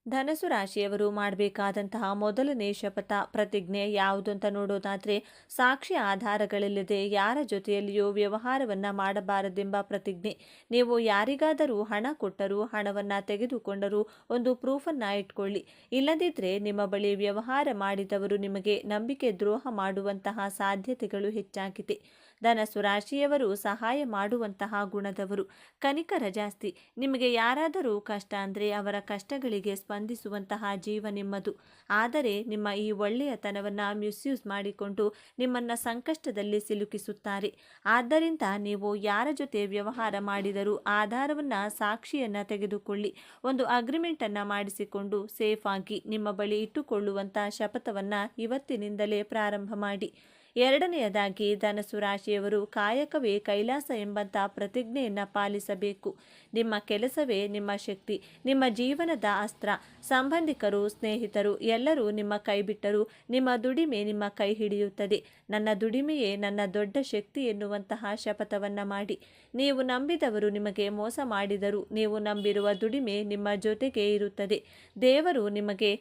Speaker 1: ಧನಸ್ಸು ರಾಶಿಯವರು ಮಾಡಬೇಕಾದಂತಹ ಮೊದಲನೇ ಶಪಥ, ಪ್ರತಿಜ್ಞೆ ಯಾವುದು ಅಂತ ನೋಡೋದಾದರೆ, ಸಾಕ್ಷಿ ಆಧಾರಗಳಿಲ್ಲದೆ ಯಾರ ಜೊತೆಯಲ್ಲಿಯೂ ವ್ಯವಹಾರವನ್ನು ಮಾಡಬಾರದೆಂಬ ಪ್ರತಿಜ್ಞೆ. ನೀವು ಯಾರಿಗಾದರೂ ಹಣ ಕೊಟ್ಟರೂ, ಹಣವನ್ನು ತೆಗೆದುಕೊಂಡರೂ ಒಂದು ಪ್ರೂಫನ್ನು ಇಟ್ಕೊಳ್ಳಿ. ಇಲ್ಲದಿದ್ದರೆ ನಿಮ್ಮ ಬಳಿ ವ್ಯವಹಾರ ಮಾಡಿದವರು ನಿಮಗೆ ನಂಬಿಕೆ ದ್ರೋಹ ಮಾಡುವಂತಹ ಸಾಧ್ಯತೆಗಳು ಹೆಚ್ಚಾಗಿದೆ. ಧನಸ್ಸು ರಾಶಿಯವರು ಸಹಾಯ ಮಾಡುವಂತಹ ಗುಣದವರು, ಕನಿಕರ ಜಾಸ್ತಿ. ನಿಮಗೆ ಯಾರಾದರೂ ಕಷ್ಟ ಅಂದರೆ ಅವರ ಕಷ್ಟಗಳಿಗೆ ಸ್ಪಂದಿಸುವಂತಹ ಜೀವ ನಿಮ್ಮದು. ಆದರೆ ನಿಮ್ಮ ಈ ಒಳ್ಳೆಯತನವನ್ನು ಮಿಸ್ಯೂಸ್ ಮಾಡಿಕೊಂಡು ನಿಮ್ಮನ್ನು ಸಂಕಷ್ಟದಲ್ಲಿ ಸಿಲುಕಿಸುತ್ತಾರೆ. ಆದ್ದರಿಂದ ನೀವು ಯಾರ ಜೊತೆ ವ್ಯವಹಾರ ಮಾಡಿದರೂ ಆಧಾರವನ್ನು, ಸಾಕ್ಷಿಯನ್ನು ತೆಗೆದುಕೊಳ್ಳಿ. ಒಂದು ಅಗ್ರಿಮೆಂಟನ್ನು ಮಾಡಿಸಿಕೊಂಡು ಸೇಫ್ ಆಗಿ ನಿಮ್ಮ ಬಳಿ ಇಟ್ಟುಕೊಳ್ಳುವಂಥ ಶಪಥವನ್ನು ಇವತ್ತಿನಿಂದಲೇ ಪ್ರಾರಂಭ ಮಾಡಿ. ಎರಡನೆಯದಾಗಿ ಧನಸ್ಸು ರಾಶಿಯವರು ಕಾಯಕವೇ ಕೈಲಾಸ ಎಂಬಂಥ ಪ್ರತಿಜ್ಞೆಯನ್ನು ಪಾಲಿಸಬೇಕು. ನಿಮ್ಮ ಕೆಲಸವೇ ನಿಮ್ಮ ಶಕ್ತಿ, ನಿಮ್ಮ ಜೀವನದ ಅಸ್ತ್ರ. ಸಂಬಂಧಿಕರು, ಸ್ನೇಹಿತರು ಎಲ್ಲರೂ ನಿಮ್ಮ ಕೈ ಬಿಟ್ಟರೂ ನಿಮ್ಮ ದುಡಿಮೆ ನಿಮ್ಮ ಕೈ ಹಿಡಿಯುತ್ತದೆ. ನನ್ನ ದುಡಿಮೆಯೇ ನನ್ನ ದೊಡ್ಡ ಶಕ್ತಿ ಎನ್ನುವಂತಹ ಶಪಥವನ್ನು ಮಾಡಿ. ನೀವು ನಂಬಿದವರು ನಿಮಗೆ ಮೋಸ ಮಾಡಿದರೂ ನೀವು ನಂಬಿರುವ ದುಡಿಮೆ ನಿಮ್ಮ ಜೊತೆಗೆ ಇರುತ್ತದೆ. ದೇವರು ನಿಮಗೆ,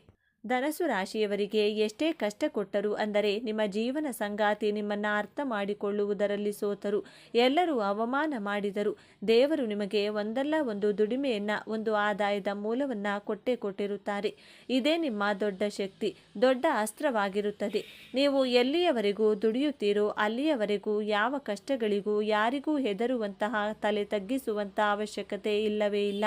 Speaker 1: ಧನಸ್ಸು ರಾಶಿಯವರಿಗೆ ಎಷ್ಟೇ ಕಷ್ಟ ಕೊಟ್ಟರು ಅಂದರೆ ನಿಮ್ಮ ಜೀವನ ಸಂಗಾತಿ ನಿಮ್ಮನ್ನು ಅರ್ಥ ಮಾಡಿಕೊಳ್ಳುವುದರಲ್ಲಿ ಸೋತರು, ಎಲ್ಲರೂ ಅವಮಾನ ಮಾಡಿದರು, ದೇವರು ನಿಮಗೆ ಒಂದಲ್ಲ ಒಂದು ದುಡಿಮೆಯನ್ನು, ಒಂದು ಆದಾಯದ ಮೂಲವನ್ನು ಕೊಟ್ಟಿರುತ್ತಾರೆ. ಇದೇ ನಿಮ್ಮ ದೊಡ್ಡ ಶಕ್ತಿ, ದೊಡ್ಡ ಅಸ್ತ್ರವಾಗಿರುತ್ತದೆ. ನೀವು ಎಲ್ಲಿಯವರೆಗೂ ದುಡಿಯುತ್ತೀರೋ ಅಲ್ಲಿಯವರೆಗೂ ಯಾವ ಕಷ್ಟಗಳಿಗೂ ಯಾರಿಗೂ ಹೆದರುವಂತಹ, ತಲೆ ತಗ್ಗಿಸುವಂಥ ಅವಶ್ಯಕತೆ ಇಲ್ಲವೇ ಇಲ್ಲ.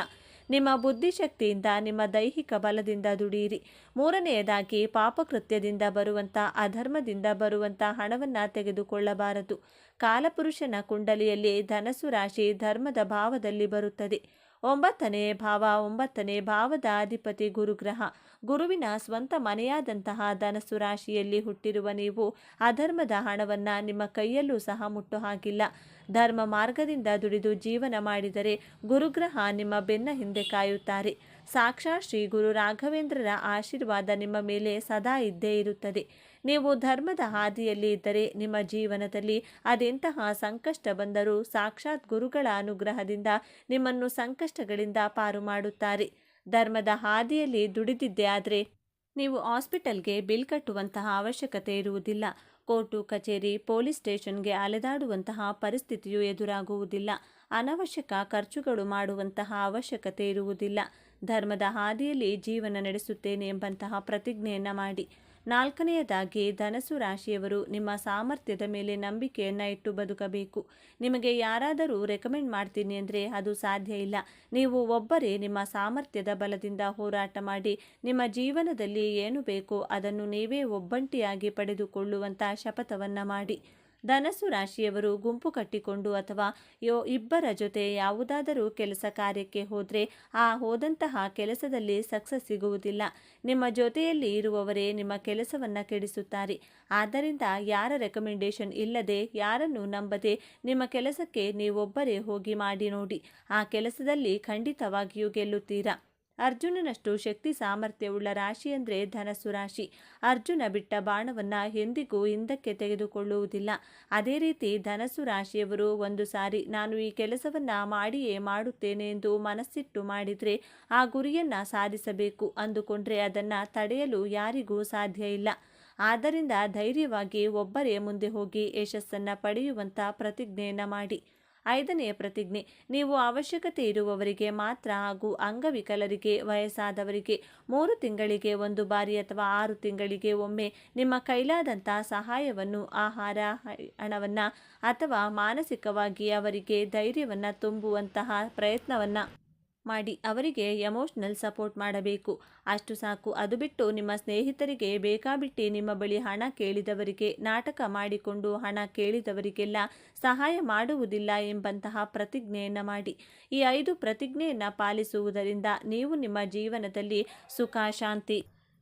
Speaker 1: ನಿಮ್ಮ ಬುದ್ಧಿಶಕ್ತಿಯಿಂದ, ನಿಮ್ಮ ದೈಹಿಕ ಬಲದಿಂದ ದುಡಿಯಿರಿ. ಮೂರನೆಯದಾಗಿ, ಪಾಪಕೃತ್ಯದಿಂದ ಬರುವಂಥ, ಅಧರ್ಮದಿಂದ ಬರುವಂಥ ಹಣವನ್ನು ತೆಗೆದುಕೊಳ್ಳಬಾರದು. ಕಾಲಪುರುಷನ ಕುಂಡಲಿಯಲ್ಲಿ ಧನಸ್ಸು ರಾಶಿ ಧರ್ಮದ ಭಾವದಲ್ಲಿ ಬರುತ್ತದೆ. 9ನೇ ಭಾವದ ಅಧಿಪತಿ ಗುರುಗ್ರಹ. ಗುರುವಿನ ಸ್ವಂತ ಮನೆಯಾದಂತಹ ಧನಸ್ಸು ರಾಶಿಯಲ್ಲಿ ಹುಟ್ಟಿರುವ ನೀವು ಅಧರ್ಮದ ಹಣವನ್ನು ನಿಮ್ಮ ಕೈಯಲ್ಲೂ ಸಹ ಮುಟ್ಟೋ ಹಾಗಿಲ್ಲ. ಧರ್ಮ ಮಾರ್ಗದಿಂದ ದುಡಿದು ಜೀವನ ಮಾಡಿದರೆ ಗುರುಗ್ರಹ ನಿಮ್ಮ ಬೆನ್ನ ಹಿಂದೆ ಕಾಯುತ್ತಾರೆ. ಸಾಕ್ಷಾತ್ ಶ್ರೀ ಗುರು ರಾಘವೇಂದ್ರರ ಆಶೀರ್ವಾದ ನಿಮ್ಮ ಮೇಲೆ ಸದಾ ಇದ್ದೇ ಇರುತ್ತದೆ. ನೀವು ಧರ್ಮದ ಹಾದಿಯಲ್ಲಿ ಇದ್ದರೆ ನಿಮ್ಮ ಜೀವನದಲ್ಲಿ ಅದೆಂತಹ ಸಂಕಷ್ಟ ಬಂದರೂ ಸಾಕ್ಷಾತ್ ಗುರುಗಳ ಅನುಗ್ರಹದಿಂದ ನಿಮ್ಮನ್ನು ಸಂಕಷ್ಟಗಳಿಂದ ಪಾರು ಮಾಡುತ್ತಾರೆ. ಧರ್ಮದ ಹಾದಿಯಲ್ಲಿ ದುಡಿದಿದ್ದೇ ಆದರೆ ನೀವು ಹಾಸ್ಪಿಟಲ್ಗೆ ಬಿಲ್ ಕಟ್ಟುವಂತಹ ಅವಶ್ಯಕತೆ ಇರುವುದಿಲ್ಲ. ಕೋರ್ಟು, ಕಚೇರಿ, ಪೊಲೀಸ್ ಸ್ಟೇಷನ್ಗೆ ಅಲೆದಾಡುವಂತಹ ಪರಿಸ್ಥಿತಿಯು ಎದುರಾಗುವುದಿಲ್ಲ. ಅನವಶ್ಯಕ ಖರ್ಚುಗಳು ಮಾಡುವಂತಹ ಅವಶ್ಯಕತೆ ಇರುವುದಿಲ್ಲ. ಧರ್ಮದ ಹಾದಿಯಲ್ಲಿ ಜೀವನ ನಡೆಸುತ್ತೇನೆ ಎಂಬಂತಹ ಪ್ರತಿಜ್ಞೆಯನ್ನು ಮಾಡಿ. 4ನೇಯದಾಗಿ, ಧನಸ್ಸು ರಾಶಿಯವರು ನಿಮ್ಮ ಸಾಮರ್ಥ್ಯದ ಮೇಲೆ ನಂಬಿಕೆಯನ್ನು ಇಟ್ಟು ಬದುಕಬೇಕು. ನಿಮಗೆ ಯಾರಾದರೂ ರೆಕಮೆಂಡ್ ಮಾಡ್ತೀನಿ ಅಂದರೆ ಅದು ಸಾಧ್ಯ ಇಲ್ಲ. ನೀವು ಒಬ್ಬರೇ ನಿಮ್ಮ ಸಾಮರ್ಥ್ಯದ ಬಲದಿಂದ ಹೋರಾಟ ಮಾಡಿ ನಿಮ್ಮ ಜೀವನದಲ್ಲಿ ಏನು ಬೇಕೋ ಅದನ್ನು ನೀವೇ ಒಬ್ಬಂಟಿಯಾಗಿ ಪಡೆದುಕೊಳ್ಳುವಂಥ ಶಪಥವನ್ನು ಮಾಡಿ. ಧನಸ್ಸು ರಾಶಿಯವರು ಗುಂಪು ಕಟ್ಟಿಕೊಂಡು ಅಥವಾ ಇಬ್ಬರ ಜೊತೆ ಯಾವುದಾದರೂ ಕೆಲಸ ಕಾರ್ಯಕ್ಕೆ ಹೋದರೆ ಹೋದಂತಹ ಕೆಲಸದಲ್ಲಿ ಸಕ್ಸಸ್ ಸಿಗುವುದಿಲ್ಲ. ನಿಮ್ಮ ಜೊತೆಯಲ್ಲಿ ಇರುವವರೇ ನಿಮ್ಮ ಕೆಲಸವನ್ನು ಕೆಡಿಸುತ್ತಾರೆ. ಆದ್ದರಿಂದ ಯಾರ ರೆಕಮೆಂಡೇಶನ್ ಇಲ್ಲದೆ, ಯಾರನ್ನು ನಂಬದೆ ನಿಮ್ಮ ಕೆಲಸಕ್ಕೆ ನೀವೊಬ್ಬರೇ ಹೋಗಿ ಮಾಡಿ ನೋಡಿ. ಆ ಕೆಲಸದಲ್ಲಿ ಖಂಡಿತವಾಗಿಯೂ ಗೆಲ್ಲುತ್ತೀರಾ. ಅರ್ಜುನನಷ್ಟು ಶಕ್ತಿ ಸಾಮರ್ಥ್ಯವುಳ್ಳ ರಾಶಿ ಅಂದರೆ ಧನಸ್ಸು ರಾಶಿ. ಅರ್ಜುನ ಬಿಟ್ಟ ಬಾಣವನ್ನು ಎಂದಿಗೂ ಹಿಂದಕ್ಕೆ ತೆಗೆದುಕೊಳ್ಳುವುದಿಲ್ಲ. ಅದೇ ರೀತಿ ಧನಸ್ಸು ರಾಶಿಯವರು ಒಂದು ಸಾರಿ ನಾನು ಈ ಕೆಲಸವನ್ನು ಮಾಡಿಯೇ ಮಾಡುತ್ತೇನೆ ಎಂದು ಮನಸ್ಸಿಟ್ಟು ಮಾಡಿದರೆ ಆ ಗುರಿಯನ್ನು ಸಾಧಿಸಬೇಕು ಅಂದುಕೊಂಡ್ರೆ ಅದನ್ನು ತಡೆಯಲು ಯಾರಿಗೂ ಸಾಧ್ಯ ಇಲ್ಲ. ಆದ್ದರಿಂದ ಧೈರ್ಯವಾಗಿ ಒಬ್ಬರೇ ಮುಂದೆ ಹೋಗಿ ಯಶಸ್ಸನ್ನು ಪಡೆಯುವಂಥ ಪ್ರತಿಜ್ಞೆಯನ್ನು ಮಾಡಿ. 5ನೆಯ ಪ್ರತಿಜ್ಞೆ, ನೀವು ಅವಶ್ಯಕತೆ ಇರುವವರಿಗೆ ಮಾತ್ರ ಹಾಗೂ ಅಂಗವಿಕಲರಿಗೆ, ವಯಸ್ಸಾದವರಿಗೆ 3 ತಿಂಗಳಿಗೆ ಒಂದು ಬಾರಿ ಅಥವಾ 6 ತಿಂಗಳಿಗೆ ಒಮ್ಮೆ ನಿಮ್ಮ ಕೈಲಾದಂಥ ಸಹಾಯವನ್ನು, ಆಹಾರ, ಹಣವನ್ನು ಅಥವಾ ಮಾನಸಿಕವಾಗಿ ಅವರಿಗೆ ಧೈರ್ಯವನ್ನು ತುಂಬುವಂತಹ ಪ್ರಯತ್ನವನ್ನು ಮಾಡಿ ಅವರಿಗೆ ಎಮೋಷ್ನಲ್ ಸಪೋರ್ಟ್ ಮಾಡಬೇಕು. ಅಷ್ಟು ಸಾಕು. ಅದು ಬಿಟ್ಟು ನಿಮ್ಮ ಸ್ನೇಹಿತರಿಗೆ ಬೇಕಾಬಿಟ್ಟಿ ನಿಮ್ಮ ಬಳಿ ಹಣ ಕೇಳಿದವರಿಗೆ, ನಾಟಕ ಮಾಡಿಕೊಂಡು ಹಣ ಕೇಳಿದವರಿಗೆಲ್ಲ ಸಹಾಯ ಮಾಡುವುದಿಲ್ಲ ಎಂಬಂತಹ ಪ್ರತಿಜ್ಞೆಯನ್ನು ಮಾಡಿ. ಈ 5 ಪ್ರತಿಜ್ಞೆಯನ್ನು ಪಾಲಿಸುವುದರಿಂದ ನೀವು ನಿಮ್ಮ ಜೀವನದಲ್ಲಿ ಸುಖ, ಶಾಂತಿ,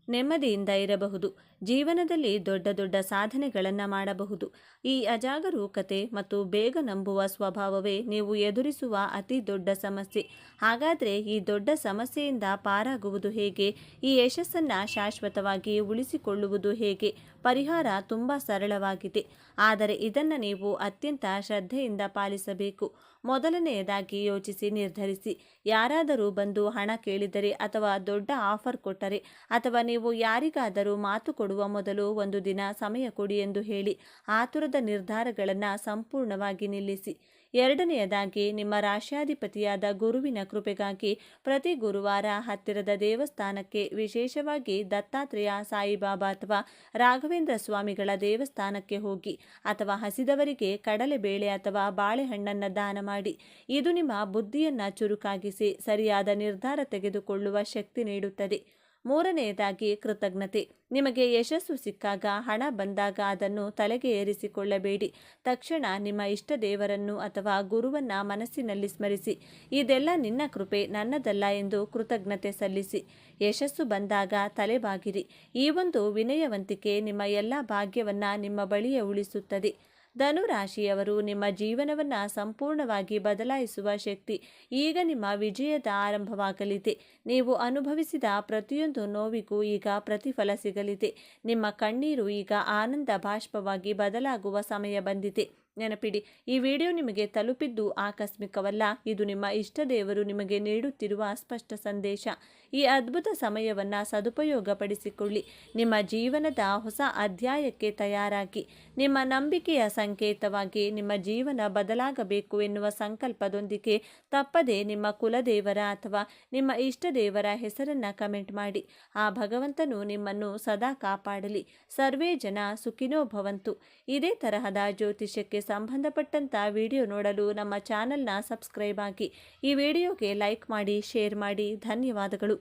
Speaker 1: ನೆಮ್ಮದಿಯಿಂದ ಇರಬಹುದು. ಜೀವನದಲ್ಲಿ ದೊಡ್ಡ ದೊಡ್ಡ ಸಾಧನೆಗಳನ್ನು ಮಾಡಬಹುದು. ಈ ಅಜಾಗರೂಕತೆ ಮತ್ತು ಬೇಗ ನಂಬುವ ಸ್ವಭಾವವೇ ನೀವು ಎದುರಿಸುವ ಅತಿ ದೊಡ್ಡ ಸಮಸ್ಯೆ. ಹಾಗಾದರೆ ಈ ದೊಡ್ಡ ಸಮಸ್ಯೆಯಿಂದ ಪಾರಾಗುವುದು ಹೇಗೆ? ಈ ಯಶಸ್ಸನ್ನು ಶಾಶ್ವತವಾಗಿ ಉಳಿಸಿಕೊಳ್ಳುವುದು ಹೇಗೆ? ಪರಿಹಾರ ತುಂಬ ಸರಳವಾಗಿದೆ, ಆದರೆ ಇದನ್ನು ನೀವು ಅತ್ಯಂತ ಶ್ರದ್ಧೆಯಿಂದ ಪಾಲಿಸಬೇಕು. ಮೊದಲನೆಯದಾಗಿ ಯೋಚಿಸಿ ನಿರ್ಧರಿಸಿ. ಯಾರಾದರೂ ಬಂದು ಹಣ ಕೇಳಿದರೆ ಅಥವಾ ದೊಡ್ಡ ಆಫರ್ ಕೊಟ್ಟರೆ ಅಥವಾ ನೀವು ಯಾರಿಗಾದರೂ ಮಾತು ಕೊಡುವ ಮೊದಲು ಒಂದು ದಿನ ಸಮಯ ಕೊಡಿ ಎಂದು ಹೇಳಿ. ಆತುರದ ನಿರ್ಧಾರಗಳನ್ನು ಸಂಪೂರ್ಣವಾಗಿ ನಿಲ್ಲಿಸಿ. 2ನೆಯದಾಗಿ ನಿಮ್ಮ ರಾಶ್ಯಾಧಿಪತಿಯಾದ ಗುರುವಿನ ಕೃಪೆಗಾಗಿ ಪ್ರತಿ ಗುರುವಾರ ಹತ್ತಿರದ ದೇವಸ್ಥಾನಕ್ಕೆ, ವಿಶೇಷವಾಗಿ ದತ್ತಾತ್ರೇಯ, ಸಾಯಿಬಾಬಾ ಅಥವಾ ರಾಘವೇಂದ್ರ ಸ್ವಾಮಿಗಳ ದೇವಸ್ಥಾನಕ್ಕೆ ಹೋಗಿ ಅಥವಾ ಹಸಿದವರಿಗೆ ಕಡಲೆಬೇಳೆ ಅಥವಾ ಬಾಳೆಹಣ್ಣನ್ನು ದಾನ ಮಾಡಿ. ಇದು ನಿಮ್ಮ ಬುದ್ಧಿಯನ್ನು ಚುರುಕಾಗಿಸಿ ಸರಿಯಾದ ನಿರ್ಧಾರ ತೆಗೆದುಕೊಳ್ಳುವ ಶಕ್ತಿ ನೀಡುತ್ತದೆ. 3ನೆಯದಾಗಿ ಕೃತಜ್ಞತೆ. ನಿಮಗೆ ಯಶಸ್ಸು ಸಿಕ್ಕಾಗ, ಹಣ ಬಂದಾಗ ಅದನ್ನು ತಲೆಗೆ ಏರಿಸಿಕೊಳ್ಳಬೇಡಿ. ತಕ್ಷಣ ನಿಮ್ಮ ಇಷ್ಟ ದೇವರನ್ನು ಅಥವಾ ಗುರುವನ್ನು ಮನಸ್ಸಿನಲ್ಲಿ ಸ್ಮರಿಸಿ. ಇದೆಲ್ಲ ನಿನ್ನ ಕೃಪೆ, ನನ್ನದಲ್ಲ ಎಂದು ಕೃತಜ್ಞತೆ ಸಲ್ಲಿಸಿ. ಯಶಸ್ಸು ಬಂದಾಗ ತಲೆಬಾಗಿರಿ. ಈ ಒಂದು ವಿನಯವಂತಿಕೆ ನಿಮ್ಮ ಎಲ್ಲ ಭಾಗ್ಯವನ್ನು ನಿಮ್ಮ ಬಳಿಯೇ ಉಳಿಸುತ್ತದೆ. ಧನುರಾಶಿಯವರು ನಿಮ್ಮ ಜೀವನವನ್ನು ಸಂಪೂರ್ಣವಾಗಿ ಬದಲಾಯಿಸುವ ಶಕ್ತಿ. ಈಗ ನಿಮ್ಮ ವಿಜಯದ ಆರಂಭವಾಗಲಿದೆ. ನೀವು ಅನುಭವಿಸಿದ ಪ್ರತಿಯೊಂದು ನೋವಿಗೂ ಈಗ ಪ್ರತಿಫಲ ಸಿಗಲಿದೆ. ನಿಮ್ಮ ಕಣ್ಣೀರು ಈಗ ಆನಂದ ಬಾಷ್ಪವಾಗಿ ಬದಲಾಗುವ ಸಮಯ ಬಂದಿದೆ. ನೆನಪಿಡಿ, ಈ ವಿಡಿಯೋ ನಿಮಗೆ ತಲುಪಿದ್ದು ಆಕಸ್ಮಿಕವಲ್ಲ. ಇದು ನಿಮ್ಮ ಇಷ್ಟ ದೇವರು ನಿಮಗೆ ನೀಡುತ್ತಿರುವ ಸ್ಪಷ್ಟ ಸಂದೇಶ. ಈ ಅದ್ಭುತ ಸಮಯವನ್ನು ಸದುಪಯೋಗಪಡಿಸಿಕೊಳ್ಳಿ. ನಿಮ್ಮ ಜೀವನದ ಹೊಸ ಅಧ್ಯಾಯಕ್ಕೆ ತಯಾರಾಗಿ. ನಿಮ್ಮ ನಂಬಿಕೆಯ ಸಂಕೇತವಾಗಿ ನಿಮ್ಮ ಜೀವನ ಬದಲಾಗಬೇಕು ಎನ್ನುವ ಸಂಕಲ್ಪದೊಂದಿಗೆ ತಪ್ಪದೆ ನಿಮ್ಮ ಕುಲದೇವರ ಅಥವಾ ನಿಮ್ಮ ಇಷ್ಟ ದೇವರ ಹೆಸರನ್ನು ಕಮೆಂಟ್ ಮಾಡಿ. ಆ ಭಗವಂತನು ನಿಮ್ಮನ್ನು ಸದಾ ಕಾಪಾಡಲಿ. ಸರ್ವೇ ಜನ ಸುಖಿನೋ ಭವಂತು. ಇದೇ ತರಹದ ಜ್ಯೋತಿಷ್ಯಕ್ಕೆ ಸಂಬಂಧಪಟ್ಟಂತ ವಿಡಿಯೋ ನೋಡಲು ನಮ್ಮ ಚಾನೆಲ್ನ ಸಬ್ಸ್ಕ್ರೈಬ್ ಆಗಿ. ಈ ವಿಡಿಯೋಗೆ ಲೈಕ್ ಮಾಡಿ, ಶೇರ್ ಮಾಡಿ. ಧನ್ಯವಾದಗಳು.